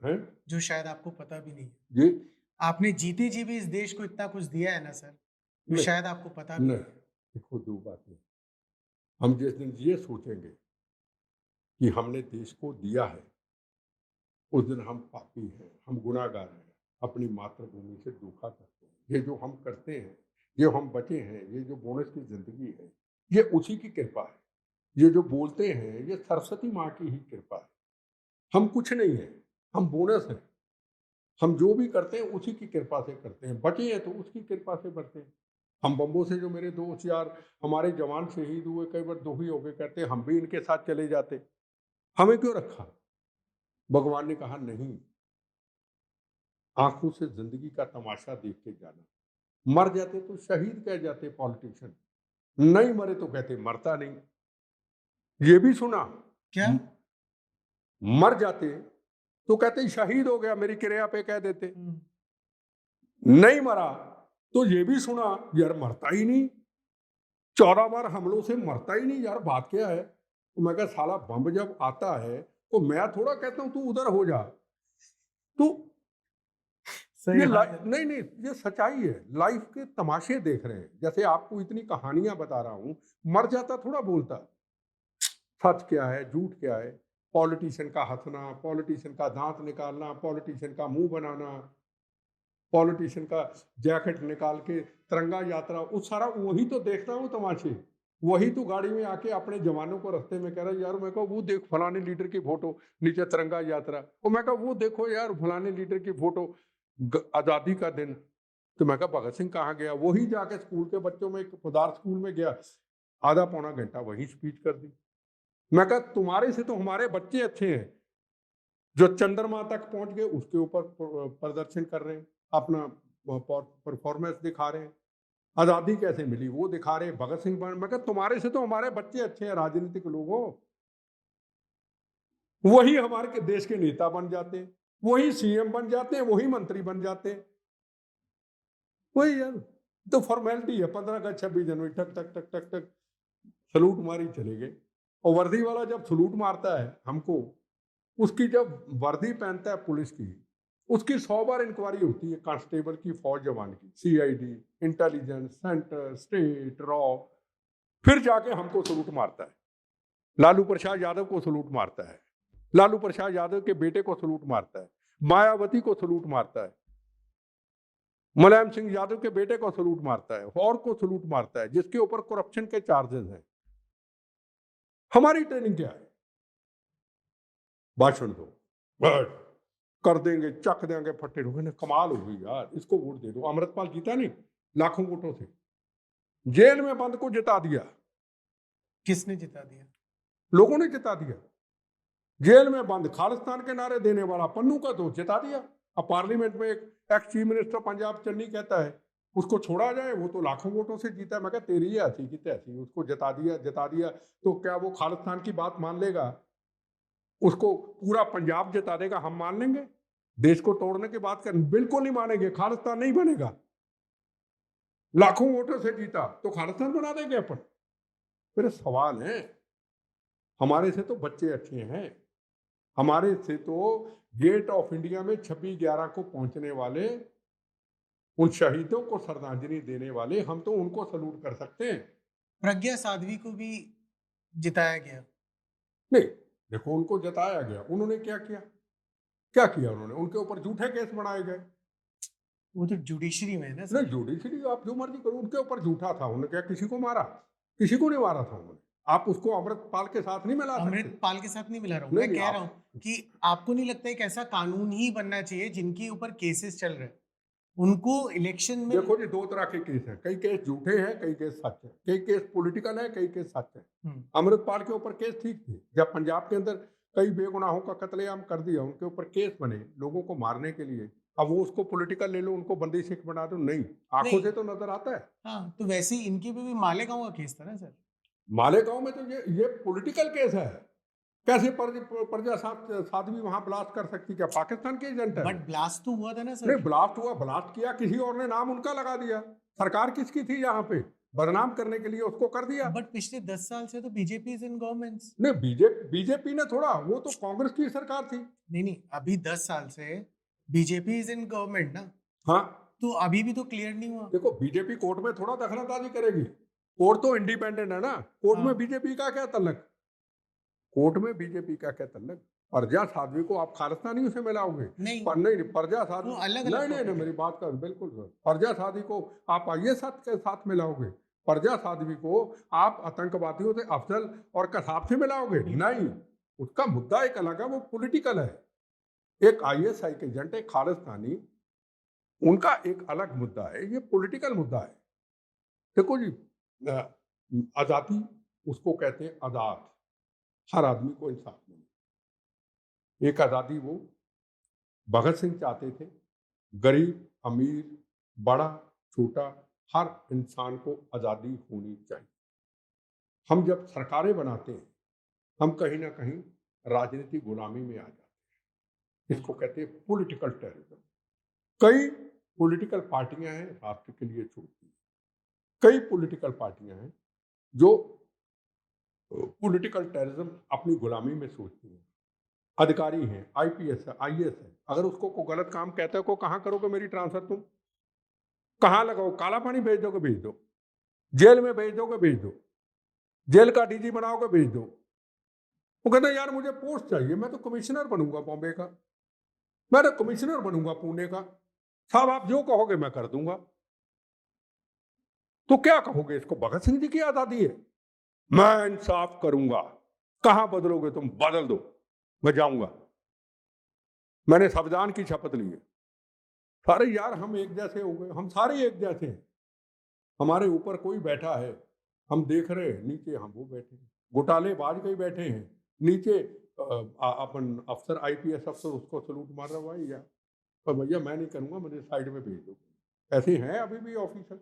हैं? जो शायद आपको पता भी नहीं है। ये आपने जीते जी भी इस देश को इतना कुछ दिया है ना सर, जो नहीं शायद आपको पता भी नहीं, नहीं। देखो दो बातें। हम जिस दिन ये सोचेंगे कि हमने देश को दिया है, उस दिन हम पापी हैं, हम गुनाहगार हैं, अपनी मातृभूमि से धोखा करते हैं। ये जो हम करते हैं, ये हम बचे हैं, ये जो बोनस की जिंदगी है, ये उसी की कृपा है। ये जो बोलते हैं, ये सरस्वती माँ की ही कृपा है। हम कुछ नहीं है, हम बोनस हैं। हम जो भी करते हैं उसी की कृपा से करते हैं, बचे हैं तो उसकी कृपा से बचे हैं। हम बम्बों से जो मेरे दोस्त यार हमारे जवान शहीद हुए, कई बार दुखी होके कहते हम भी इनके साथ चले जाते, हमें क्यों रखा? भगवान ने कहा नहीं, आंखों से जिंदगी का तमाशा देख के जाना। मर जाते तो शहीद कह जाते पॉलिटिशियन, नहीं मरे तो कहते मरता नहीं। ये भी सुना, क्या? मर जाते तो कहते शहीद हो गया, मेरी क्रिया पे कह देते। हम्म, नहीं मरा तो ये भी सुना, यार मरता ही नहीं, 14 बार हमलों से मरता ही नहीं, यार बात क्या है? तो मैं कहा साला बम जब आता है तो मैं थोड़ा कहता हूं तू उधर हो जा। तो सही ये बात है। नहीं नहीं, ये सच्चाई है, लाइफ के तमाशे देख रहे हैं। जैसे आपको इतनी कहानियां बता रहा हूं, मर जाता थोड़ा बोलता। सच क्या है, झूठ क्या है, पॉलिटिशियन का हंसना, पॉलिटिशियन का दांत निकालना, पॉलिटिशियन का मुंह बनाना, पॉलिटिशियन का जैकेट निकाल के तिरंगा यात्रा, वो सारा वही तो देखता हूँ तमाशे। वही तो गाड़ी में आके अपने जवानों को रास्ते में कह रहा है, यार मैं कहा वो देख फलाने लीडर की फोटो, नीचे तिरंगा यात्रा। और मैं कहा वो देखो यार फलाने लीडर की फोटो, आजादी का दिन। तो मैं कहा भगत सिंह कहाँ गया? वही जाके स्कूल के बच्चों में, एक पदार्थ स्कूल में गया, आधा पौना घंटा वही स्पीच कर दी। मैं कहा तुम्हारे से तो हमारे बच्चे अच्छे हैं, जो चंद्रमा तक पहुंच गए उसके ऊपर प्रदर्शन कर रहे हैं, अपना परफॉर्मेंस दिखा रहे हैं। आजादी कैसे मिली वो दिखा रहे हैं, भगत सिंह बन। मैं कहा तुम्हारे से तो हमारे बच्चे अच्छे हैं, राजनीतिक लोगों, वही हमारे के देश के नेता बन जाते हैं, वही सीएम बन जाते हैं, वही मंत्री बन जाते हैं। वही यार, तो फॉर्मेलिटी है, 15 अगस्त 26 जनवरी, टक टक टक टक टक सलूट मारी चले गए। और वर्दी वाला जब सलूट मारता है हमको, उसकी जब वर्दी पहनता है पुलिस की, उसकी 100 बार इंक्वायरी होती है, कांस्टेबल की, फौज जवान की, CID, intelligence, centre, state, raw, फिर जाके हमको सलूट मारता है। लालू प्रसाद यादव को सलूट मारता है, लालू प्रसाद यादव के बेटे को सलूट मारता है, मायावती को सलूट मारता है, मुलायम सिंह यादव के बेटे को सलूट मारता है, और को सलूट मारता है जिसके ऊपर करप्शन के चार्जेस हैं। हमारी ट्रेनिंग क्या है? भाषण दो, बस कर देंगे, चक देंगे, फट्टे ठोकेंगे, कमाल हो गई यार, इसको वोट दे दो। अमृतपाल जीता नहीं, लाखों वोटों से। जेल में बंद को जिता दिया, किसने जिता दिया? लोगों ने जिता दिया। जेल में बंद खालिस्तान के नारे देने वाला पन्नू का तो जिता दिया। अब पार्लियामेंट में एक ex chief minister Punjab Channi कहता है उसको छोड़ा जाए, वो तो लाखों वोटों से जीता है। मैं कहा तेरी ऐसी की तैसी, उसको जिता दिया तो क्या वो खालिस्तान की बात मान लेगा? उसको पूरा पंजाब जिता देगा, हम मान लेंगे? देश को तोड़ने की बात कर, बिल्कुल नहीं मानेंगे, खालिस्तान नहीं बनेगा। लाखों वोटों से जीता तो खालिस्तान बना देंगे अपन? मेरे सवाल है, हमारे से तो बच्चे अच्छे हैं, हमारे से तो गेट ऑफ इंडिया में 26/11 को पहुंचने वाले, उन शहीदों को श्रद्धांजलि देने वाले, हम तो उनको सलूट कर सकते हैं। प्रज्ञा साध्वी को भी जिताया गया। नहीं, देखो उनको जताया गया, उन्होंने क्या किया? क्या किया उन्होंने? उनके ऊपर झूठे केस बनाए गए। वो तो जुडिशरी में है ना नहीं, सर। जुडिशरी आप जो मर्जी करो, उनके ऊपर झूठा था। उन्होंने क्या किसी को मारा? किसी को नहीं मारा था उन्होंने। आप उसको अमृतपाल के साथ नहीं मिला सकते। अमृतपाल के साथ नहीं मिला रहा हूँ, नहीं मैं नहीं, कह रहा आप हूँ कि आपको नहीं लगता एक ऐसा कानून ही बनना चाहिए जिनके ऊपर केसेस चल रहे हैं, उनको इलेक्शन में। देखो जी, दो तरह के केस हैं, कई केस झूठे हैं, कई केस सच है, कई केस पॉलिटिकल है, कई केस सच है। अमृतपाल के ऊपर केस ठीक थे, जब पंजाब के अंदर कई बेगुनाहों का कत्लेआम कर दिया, उनके ऊपर केस बने लोगों को मारने के लिए। अब वो उसको पॉलिटिकल ले लो, उनको बंदी सिख बना दो, नहीं, आंखों नहीं, से तो नजर आता है। हाँ, तो वैसे ही इनके पे भी मालेगांव का केस था ना सर। मालेगांव में तो ये पॉलिटिकल केस है। कैसे प्रजा साध्वी वहां ब्लास्ट कर सकती? क्या पाकिस्तान के एजेंट है? बट ब्लास्ट तो हुआ था ना नहीं, सर। ब्लास्ट हुआ, ब्लास्ट किया किसी और ने, नाम उनका लगा दिया। सरकार किसकी थी यहाँ पे? बदनाम करने के लिए उसको कर दिया। बट पिछले 10 साल से तो बीजेपी इज इन गवर्नमेंट्स। नहीं, बीजेपी ने थोड़ा, वो तो कांग्रेस की सरकार थी। नहीं नहीं, अभी 10 साल से बीजेपी इज इन गवर्नमेंट ना, हाँ, तो अभी भी तो क्लियर नहीं हुआ। देखो बीजेपी कोर्ट में थोड़ा दखलंदाजी करेगी, कोर्ट तो इंडिपेंडेंट है ना, कोर्ट में हाँ। बीजेपी का क्या तल्लक? कोर्ट में बीजेपी का क्या तल्लक? प्रजा साध्वी को आप खालिस्तानियों से मिलाओगे? नहीं, नहीं, प्रजा साध्वी वो अलग नहीं अलग नहीं नहीं, टॉपिक है। मेरी बात कर, बिल्कुल सर, प्रजा साध्वी को आप आईएसआई के साथ मिलाओगे? प्रजा साध्वी को आप आतंकवादियों से, अफजल और कसाब से मिलाओगे? नहीं, उसका मुद्दा एक अलग है, वो पॉलिटिकल है। एक आईएसआई के एजेंट, एक खालिस्तानी, उनका एक अलग मुद्दा है, ये पॉलिटिकल मुद्दा है। देखो जी, आज़ादी उसको कहते हैं आज़ाद, हर आदमी को इंसाफ मिले। एक आज़ादी वो भगत सिंह चाहते थे, गरीब, अमीर, बड़ा, छोटा, हर इंसान को आज़ादी होनी चाहिए। हम जब सरकारें बनाते हैं, हम कहीं न कहीं राजनीतिक गुलामी में आ जाते हैं। इसको कहते हैं पॉलिटिकल टेररिज्म। कई पॉलिटिकल पार्टियां हैं राष्ट्र के लिए छोड़ती हैं। कई पॉलिटिकल पार्टियां हैं जो पॉलिटिकल टेररिज्म अपनी गुलामी में सोचती हैं। अधिकारी हैं, आईपीएस है, आईएएस है, अगर उसको कोई गलत काम कहता है, को कहाँ करोगे मेरी ट्रांसफर तुम? कहाँ लगाओ? काला पानी भेज दोगे? भेज दो। जेल में भेज दोगे? भेज दो। जेल का डीजी बनाओगे? भेज दो। वो कहता है यार मुझे पोस्ट चाहिए, मैं तो कमिश्नर बनूंगा बॉम्बे का, मैं तो कमिश्नर बनूंगा पुणे का। साहब आप जो कहोगे मैं कर दूंगा। तो क्या कहोगे इसको? भगत सिंह जी की आजादी है? मैं इंसाफ करूंगा। कहां बदलोगे तुम? बदल दो, मैं जाऊंगा। मैंने संविधान की शपथ ली है। सारे यार हम एक जैसे हो गए, हम सारे एक जैसे हैं। हमारे ऊपर कोई बैठा है, हम देख रहे हैं, नीचे हम वो बैठे हैं, घोटालेबाज कई बैठे हैं, नीचे अपन अफसर आईपीएस अफसर उसको सलूट मार रहा भाई यार, पर भैया मैं नहीं करूंगा, मुझे साइड में भेज दो। ऐसे हैं अभी भी ऑफिसर।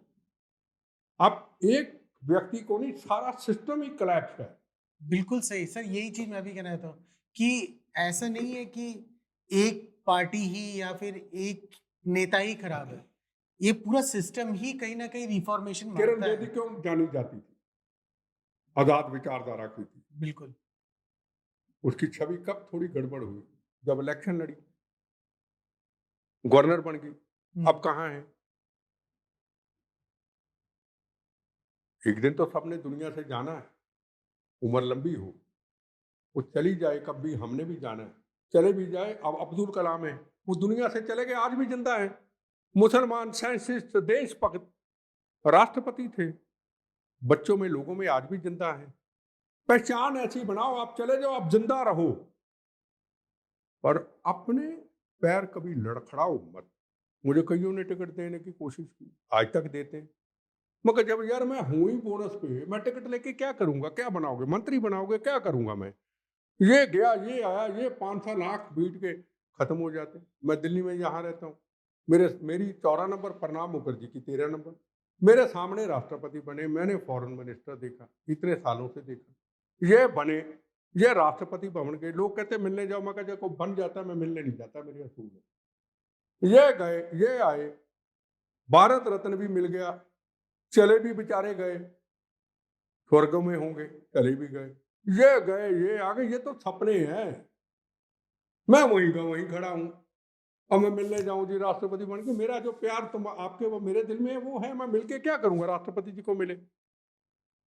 आप एक व्यक्ति को नहीं, सारा सिस्टम ही कोलैप्स है। बिल्कुल सही सर, यही चीज मैं भी कहना चाहता हूँ कि ऐसा नहीं है कि एक पार्टी ही या फिर एक नेता ही खराब है, ये पूरा सिस्टम ही कहीं ना कहीं रिफॉर्मेशन किरण मांगता बेदी है। क्यों जानी जाती थी? आजाद विचारधारा की थी। बिल्कुल। उसकी छवि कब थोड़ी गड़बड़ हुई? जब इलेक्शन लड़ी, गवर्नर बन गई। अब कहाँ है? एक दिन तो सबने दुनिया से जाना है, उम्र लंबी हो, वो चली जाए कब भी, हमने भी जाना है। चले भी जाए, अब अब्दुल कलाम है, वो दुनिया से चले गए, आज भी जिंदा है। मुसलमान साइंटिस्ट, देशभक्त, राष्ट्रपति थे, बच्चों में, लोगों में आज भी जिंदा है। पहचान ऐसी बनाओ, आप चले जाओ, आप जिंदा रहो, पर अपने पैर कभी लड़खड़ाओ मत। मुझे कईयों ने टिकट देने की कोशिश की, आज तक देते हैं। मगर जब यार मैं हूं ही बोनस पे, मैं टिकट लेके क्या करूंगा? क्या बनाओगे? मंत्री बनाओगे? क्या करूंगा मैं? ये गया, ये आया, ये 5 साल आंख बीट के खत्म हो जाते। मैं दिल्ली में यहाँ रहता हूँ, मेरी 14 नंबर, प्रणब मुखर्जी की 13 नंबर। मेरे सामने राष्ट्रपति बने, मैंने फॉरेन मिनिस्टर देखा, इतने सालों से देखा। ये बने, ये राष्ट्रपति भवन गए, लोग कहते मिलने जाओ, मैं कहता को बन जाता, मैं मिलने नहीं जाता, मेरे असूल है। ये गए, ये आए, भारत रत्न भी मिल गया, चले भी बेचारे गए, स्वर्ग में होंगे, चले भी गए। ये गए, ये आ गए, ये तो सपने हैं। मैं वहीं का वहीं खड़ा हूं, और मैं मिलने जाऊं जी राष्ट्रपति बन के, मेरा जो प्यार तुम आपके वो मेरे दिल में है वो है, मैं मिलके क्या करूंगा? राष्ट्रपति जी को मिले।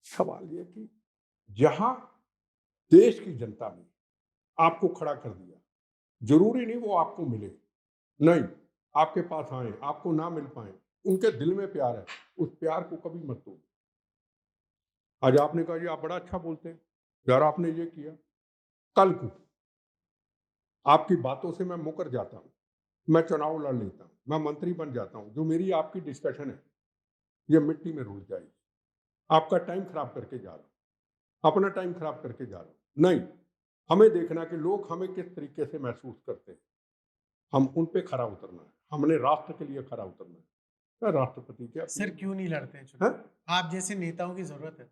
सवाल ये कि जहां देश की जनता ने आपको खड़ा कर दिया, जरूरी नहीं वो आपको मिले, नहीं, आपके पास आए, आपको ना मिल पाए, उनके दिल में प्यार है, उस प्यार को कभी मत तोड़ो। आज आपने कहा जी आप बड़ा अच्छा बोलते हैं यार, आपने ये किया, कल को आपकी बातों से मैं मुकर जाता हूं, मैं चुनाव लड़ लेता हूं, मैं मंत्री बन जाता हूं, जो मेरी आपकी डिस्कशन है ये मिट्टी में रुल जाएगी। आपका टाइम खराब करके जा रहा हूं, अपना टाइम खराब करके जा रहा हूं। नहीं, हमें देखना कि लोग हमें किस तरीके से महसूस करते हैं, हम उन पे खरा उतरना है, हमने राष्ट्र के लिए खरा उतरना है। मैं राष्ट्रपति क्या सर क्यों नहीं लड़ते हैं है? चुनाव? आप जैसे नेताओं की जरूरत है।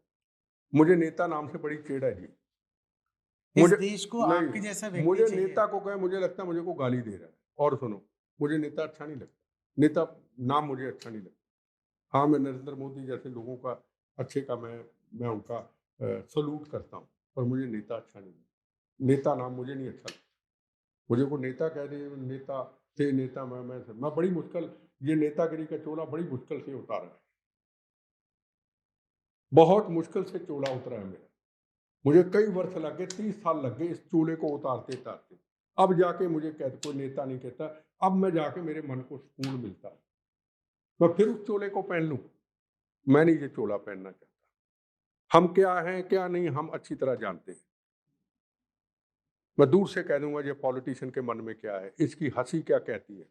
मुझे नेता नाम से बड़ी चिढ़ है जी। इस मुझे देश को नहीं, आपके जैसा व्यक्ति मुझे चाहिए। नेता को कहे, मुझे लगता है मुझे को गाली दे रहा है। और सुनो, मुझे नेता अच्छा नहीं लगता, नेता नाम मुझे अच्छा नहीं लगता। हाँ, मैं नरेंद्र मोदी जैसे लोगों का अच्छे का मैं उनका सलूट करता हूँ, पर मुझे नेता अच्छा नहीं लगता। नेता नाम मुझे नहीं अच्छा लगता। मुझे को नेता कह दे, नेता से नेता, मैं बड़ी मुश्किल, ये नेतागिरी का चोला बड़ी मुश्किल से उतारा है, बहुत मुश्किल से चोला उतरा है मेरा। मुझे कई वर्ष लग गए, 30 साल लग गए इस चूल्हे को उतारते उतारते। अब जाके मुझे कहते, कोई नेता नहीं कहता, अब मैं जाके मेरे मन को सुकून मिलता है, मैं फिर उस चोले को पहन लूं। मैं नहीं ये चोला पहनना चाहता। हम क्या हैं क्या नहीं, हम अच्छी तरह जानते हैं। मैं दूर से कह दूंगा ये पॉलिटिशियन के मन में क्या है, इसकी हंसी क्या कहती है,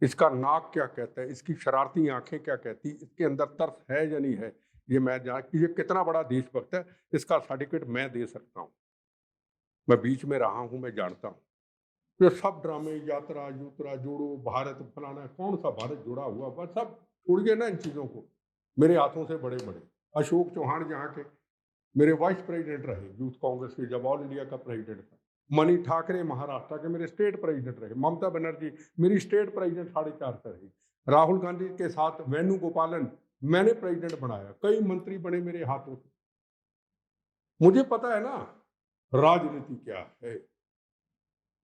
इसका नाक क्या कहता है, इसकी शरारती आंखें क्या कहती, इसके अंदर तरस है या नहीं है, ये मैं जान कि ये कितना बड़ा देशभक्त है, इसका सर्टिफिकेट मैं दे सकता हूँ। मैं बीच में रहा हूँ, मैं जानता हूँ। ये सब ड्रामे, यात्रा यूत्रा, जोड़ो भारत फलाना, कौन सा भारत जुड़ा हुआ, बस सब छोड़िए ना इन चीजों को। मेरे हाथों से बड़े बड़े अशोक चौहान यहाँ के मेरे वाइस प्रेसिडेंट रहे यूथ कांग्रेस के, जब ऑल इंडिया का प्रेसिडेंट था। मणि ठाकरे महाराष्ट्र के मेरे स्टेट प्रेसिडेंट रहे। ममता बनर्जी मेरी स्टेट प्रेसिडेंट 4.5 से रही। राहुल गांधी के साथ वेणुगोपालन मैंने प्रेसिडेंट बनाया। कई मंत्री बने मेरे हाथों से। मुझे पता है ना राजनीति क्या है।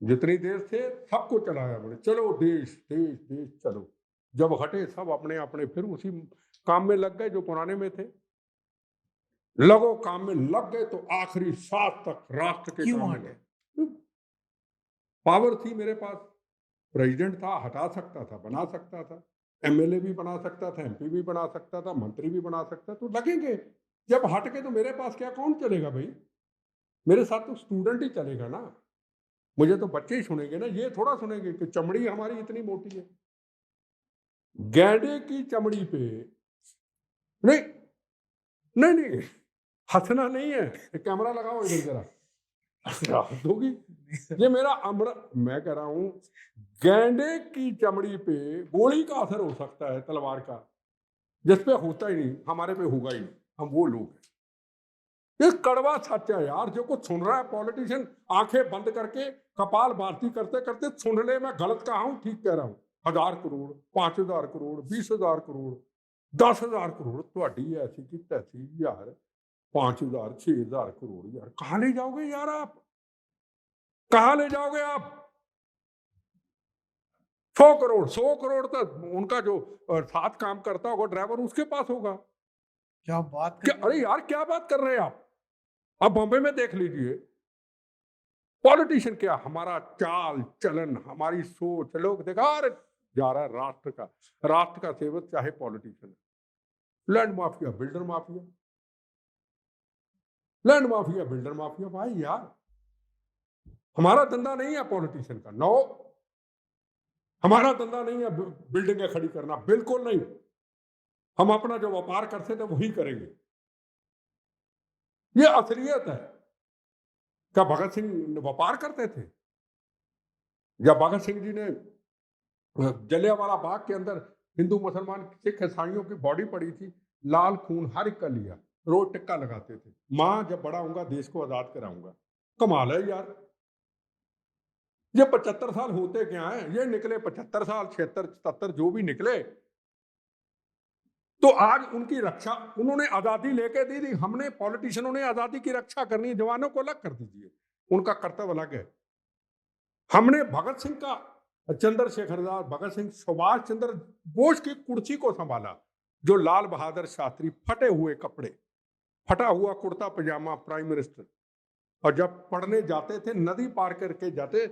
जितनी देर थे सबको चलाया मैंने, चलो देश देश देश चलो। जब हटे सब अपने अपने फिर उसी काम में लग गए जो पुराने में थे। लगो काम में लग गए तो आखिरी सांस तक राष्ट्र के क्यों काम में हटे? लगे। पावर थी मेरे पास, प्रेसिडेंट था, हटा सकता था, बना सकता था, एमएलए भी बना सकता था, एमपी भी बना सकता था, मंत्री भी बना सकता, तो लगेंगे। जब हट के तो मेरे पास क्या, कौन चलेगा भाई? मेरे साथ तो स्टूडेंट ही चलेगा ना। मुझे तो बच्चे ही सुनेंगे ना, ये थोड़ा सुनेंगे कि चमड़ी हमारी इतनी मोटी है। गैंडे की चमड़ी पे नहीं, नहीं नहीं, हंसना नहीं है। कैमरा लगाओ इधर जरा, हंस दोगी। ये मेरा अमृत, मैं कह रहा हूं गैंडे की चमड़ी पे गोली का असर हो सकता है, तलवार का, जिस पे होता ही नहीं, हमारे पे होगा ही नहीं। हम वो लोग हैं। ये कड़वा सच है यार। जो कुछ सुन रहा है पॉलिटिशियन आंखें बंद करके कपाल भारती करते करते सुन ले, मैं गलत कहा हूं ठीक कह रहा हूं। 1000 करोड़, 5000 करोड़, 20,000 करोड़, 10,000 करोड़, थोड़ी ऐसी की तैसी यार। 5,000 6,000 करोड़ यार, कहां ले जाओगे यार आप? कहां ले जाओगे आप? 100 करोड़, 100 करोड़ तो उनका जो साथ काम करता होगा ड्राइवर, उसके पास होगा। क्या बात कर क्या, रहे अरे हैं? यार क्या बात कर रहे हैं आप बॉम्बे में देख लीजिए। पॉलिटिशियन क्या, हमारा चाल चलन, हमारी सोच, लोग देखा अरे जा रहा है राष्ट्र का सेवक चाहे politician. Land mafia, builder mafia, land mafia, builder mafia. भाई यार हमारा धंधा नहीं है पॉलिटिशियन का, नो। हमारा धंधा नहीं है बिल्डिंगें खड़ी करना, बिल्कुल नहीं। हम अपना जो व्यापार करते थे वही करेंगे। ये असलियत है। क्या भगत सिंह व्यापार करते थे? या भगत सिंह जी ने जलियांवाला बाग के अंदर हिंदू मुसलमान सिख ईसाइयों की बॉडी पड़ी थी, लाल खून हर एक का लिया, रोज टिक्का लगाते थे, मां जब बड़ा होऊंगा देश को आजाद कराऊंगा। कमाल है यार। ये 75 साल होते क्या है, ये निकले 75 साल, 76 77 जो भी निकले, तो आज उनकी रक्षा उन्होंने आजादी लेके दी थी। हमने पॉलिटिशियनों ने आजादी की रक्षा करनी है, जवानों को अलग कर दीजिए, उनका कर्तव्य अलग है। हमने भगत सिंह का, चंद्रशेखर आजाद, भगत सिंह, सुभाष चंद्र बोस की कुर्सी को संभाला। जो लाल बहादुर शास्त्री, फटे हुए कपड़े, फटा हुआ कुर्ता पजामा, प्राइम मिनिस्टर, और जब पढ़ने जाते थे नदी पार करके जाते,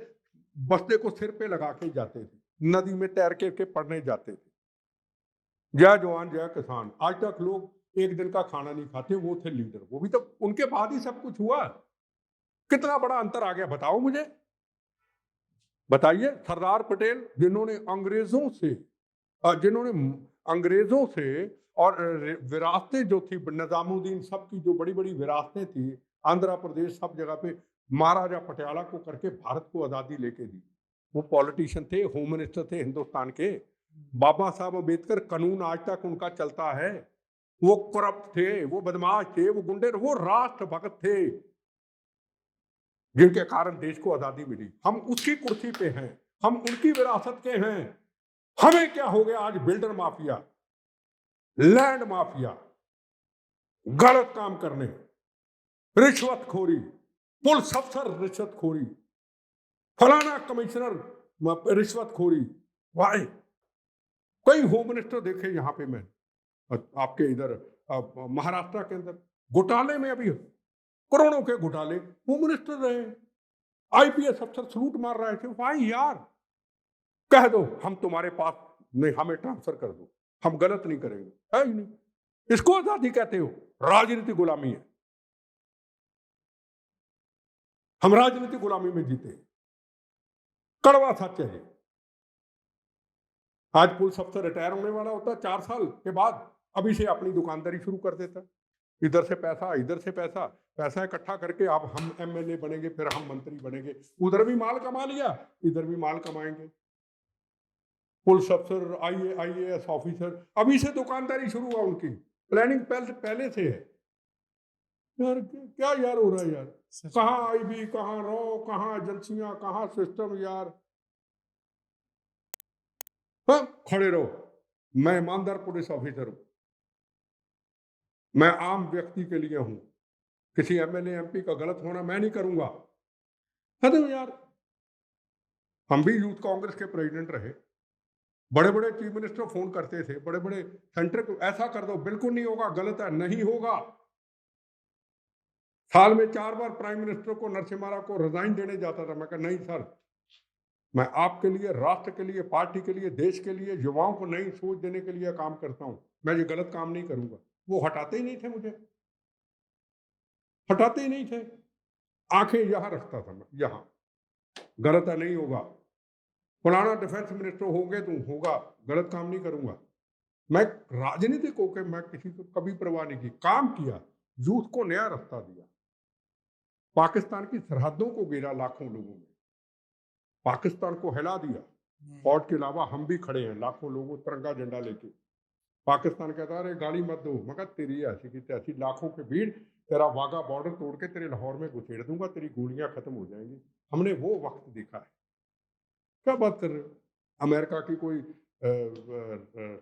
बस्ते को सिर पे लगा के जाते थे, नदी में तैर के पढ़ने जाते थे। जय जवान जय किसान। आज तक लोग एक दिन का खाना नहीं खाते, वो थे लीडर। वो भी तो उनके बाद ही सब कुछ हुआ। कितना बड़ा अंतर आ गया बताओ मुझे, बताइए। सरदार पटेल जिन्होंने अंग्रेजों से और विरासतें जो थी, निजामुद्दीन सब की जो बड़ी बड़ी विरासतें थी, आंध्र प्रदेश सब जगह पे महाराजा पटियाला को करके भारत को आजादी लेके दी। वो पॉलिटिशियन थे, होम मिनिस्टर थे हिंदुस्तान के। बाबा साहब अम्बेडकर, कानून आज तक उनका चलता है। वो करप्ट थे, वो बदमाश थे, वो गुंडे, वो राष्ट्रभक्त थे, जिनके कारण देश को आजादी मिली। हम उसकी कुर्सी पे हैं, हम उनकी विरासत के हैं। हमें क्या हो गया आज? बिल्डर माफिया, लैंड माफिया, गलत काम करने, रिश्वतखोरी, पुलिस अफसर रिश्वतखोरी, फलाना कमिश्नर रिश्वतखोरी। वाई कई होम मिनिस्टर देखे यहाँ पे मैं, आपके इधर महाराष्ट्र के अंदर घोटाले में, अभी करोड़ों के घोटाले, होम मिनिस्टर रहे। आईपीएस अफसर सलूट मार रहे थे। भाई यार कह दो हम तुम्हारे पास नहीं, हमें ट्रांसफर कर दो, हम गलत नहीं करेंगे, है ही नहीं। इसको आजादी कहते हो? राजनीति गुलामी है। हम राजनीति गुलामी में जीते, कड़वा सच है ये। आज पुलिस अफसर रिटायर होने वाला होता 4 साल के बाद, अभी से अपनी दुकानदारी शुरू कर देता। इधर से पैसा, इधर से पैसा, पैसा इकट्ठा करके अब हम एमएलए बनेंगे, फिर हम मंत्री बनेंगे। उधर भी माल कमा लिया, इधर भी माल कमाएंगे। पुलिस अफसर, आईएएस ऑफिसर, अभी से दुकानदारी शुरू हुआ उनकी। प्लानिंग पहले से है। यार क्या यार हो रहा है यार? सच कहाँ आईबी, कहाँ रॉ, कहाँ एजेंसियां, कहाँ सिस्टम यार। हाँ, खड़े रहो। मैं ईमानदार पुलिस ऑफिसर हूं, मैं आम व्यक्ति के लिए हूं। किसी एमएलए एमपी का गलत होना मैं नहीं करूंगा। खत्म यार। हम भी यूथ कांग्रेस के प्रेसिडेंट रहे। बड़े बड़े चीफ मिनिस्टर फोन करते थे, बड़े बड़े सेंटर को, ऐसा कर दो, बिल्कुल नहीं होगा, गलत है, नहीं होगा। साल में 4 बार प्राइम मिनिस्टर को, नरसिम्हा को रिजाइन देने जाता था। मैं कहा नहीं सर, मैं आपके लिए, राष्ट्र के लिए, पार्टी के लिए, देश के लिए, युवाओं को नई सोच देने के लिए काम करता हूं, मैं ये गलत काम नहीं करूंगा। वो हटाते ही नहीं थे मुझे, हटाते ही नहीं थे। आंखें यहां रखता था मैं, यहां। गलत है, नहीं होगा। फलाना डिफेंस मिनिस्टर होगे तुम, होगा, गलत काम नहीं करूंगा। मैं राजनीतिक होकर मैं किसी को कभी परवाह नहीं की, काम किया, यूथ को नया रास्ता दिया, पाकिस्तान की सरहदों को घेरा लाखों लोगों ने, पाकिस्तान को हिला दिया। फौज के अलावा हम भी खड़े हैं, लाखों लोगों तिरंगा झंडा लेके। पाकिस्तान कहता है गाली मत दो, मगर तेरी ऐसी की तैसी लाखों के भीड़, तेरा वाघा बॉर्डर तोड़ के तेरे लाहौर में घुसेड़ दूंगा, तेरी गोलियां खत्म हो जाएंगी। हमने वो वक्त देखा है। क्या बात कर रहे हो? अमेरिका की कोई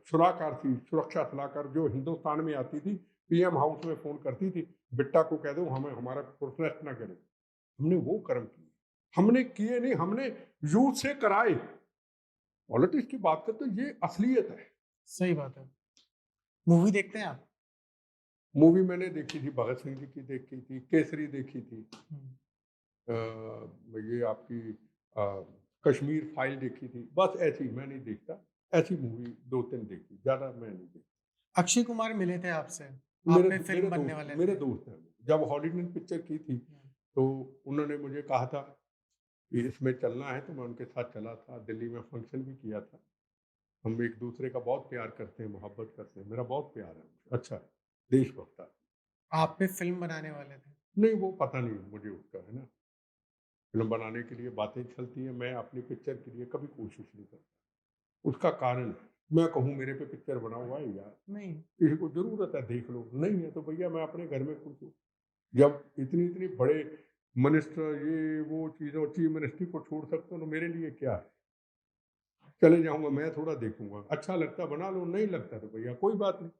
सलाहकार थी, सुरक्षा सलाहकार, जो हिंदुस्तान में आती थी, पीएम हाउस में फोन करती थी, बिट्टा को कह दो हमें हमारा प्रोटेस्ट ना करे। हमने वो कर्म किए, हमने किए नहीं, हमने यूथ से कराए। पॉलिटिक्स की बात करते तो ये असलियत है। सही बात है। मूवी देखते हैं आप? मूवी मैंने देखी थी, भगत सिंह जी की देखी थी, केसरी देखी थी, ये आपकी कश्मीर फाइल देखी थी। बस ऐसी मैं नहीं देखता, ऐसी मूवी 2-3 देखी, ज्यादा मैं नहीं देखता। अक्षय कुमार मिले थे आपसे, मेरे आप पे फिल्म बनने दोस्त, वाले मेरे थे। दोस्त हैं। जब हॉलीवुड पिक्चर की थी तो उन्होंने मुझे कहा था कि इसमें चलना है, तो मैं उनके साथ चला था। दिल्ली में फंक्शन भी किया था। हम एक दूसरे का बहुत प्यार करते हैं, मोहब्बत करते हैं, मेरा बहुत प्यार है। अच्छा है, देशभक्त है। आप पे फिल्म बनाने वाले थे। नहीं, वो पता नहीं मुझे उसका, है ना। फिल्म बनाने के लिए बातें चलती हैं, मैं अपनी पिक्चर के लिए कभी कोशिश नहीं करता। उसका कारण है, मैं कहूँ मेरे पे पिक्चर बना हुआ है यार, नहीं, किसी को जरूरत है देख लो, नहीं है तो भैया मैं अपने घर में खुश हूँ। जब इतनी इतनी बड़े मिनिस्टर, ये वो चीज़ों, चीफ मिनिस्ट्री को छोड़ सकते हो, तो मेरे लिए क्या है? चले जाऊंगा, मैं थोड़ा देखूंगा, अच्छा लगता बना लो, नहीं लगता तो भैया कोई बात नहीं।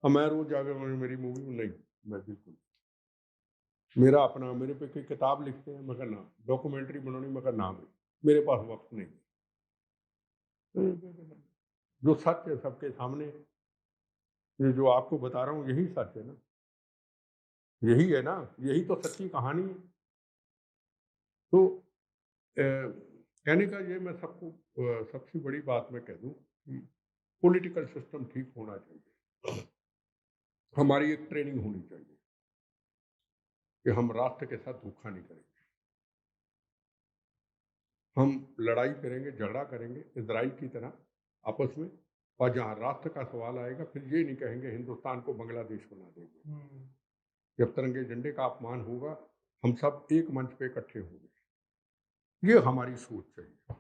अब मैं रोज जाकर मेरी मूवी में नहीं, मैं बिल्कुल, मेरा अपना, मेरे पे कोई किताब लिखते हैं मगर ना, डॉक्यूमेंट्री बनानी मगर ना, मेरे पास वक्त नहीं। जो सच है सबके सामने, ये जो आपको बता रहा हूँ यही सच है ना, यही है ना, यही तो सच्ची कहानी है। तो कहने का ये, मैं सबको सबसे बड़ी बात मैं कह दूं कि पॉलिटिकल सिस्टम ठीक होना चाहिए। हमारी एक ट्रेनिंग होनी चाहिए कि हम राष्ट्र के साथ धोखा नहीं करेंगे। हम लड़ाई करेंगे, झगड़ा करेंगे इजराइल की तरह आपस में, और जहां राष्ट्र का सवाल आएगा फिर ये नहीं कहेंगे हिंदुस्तान को बांग्लादेश बना देंगे। जब तिरंगे झंडे का अपमान होगा, हम सब एक मंच पे इकट्ठे होंगे। ये हमारी सोच चाहिए।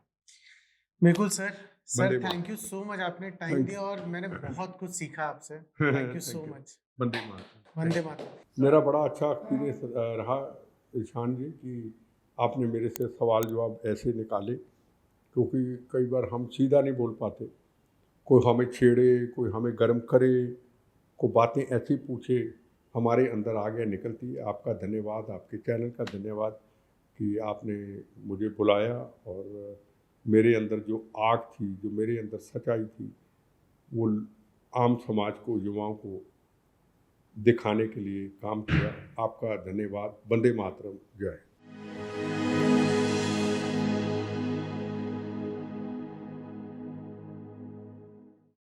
बिल्कुल sir. Sir Vande thank you Mataram. So much, आपने टाइम थैंक दिया और मैंने बहुत कुछ सीखा आपसे। You. Thank you so thank you. Much. Vande Mataram. Vande Mataram. मेरा बड़ा अच्छा एक्सपीरियंस रहा ईशान जी, कि आपने मेरे से सवाल जवाब ऐसे निकाले, क्योंकि कई बार हम सीधा नहीं बोल पाते। कोई हमें छेड़े, कोई हमें गर्म करे, कोई बातें ऐसी पूछे, हमारे अंदर आगे निकलती है। आपका धन्यवाद, आपके चैनल का धन्यवाद कि आपने मुझे बुलाया, और मेरे अंदर जो आग थी, जो मेरे अंदर सच्चाई थी, वो आम समाज को, युवाओं को दिखाने के लिए काम किया। आपका धन्यवाद। वंदे मातरम। जय।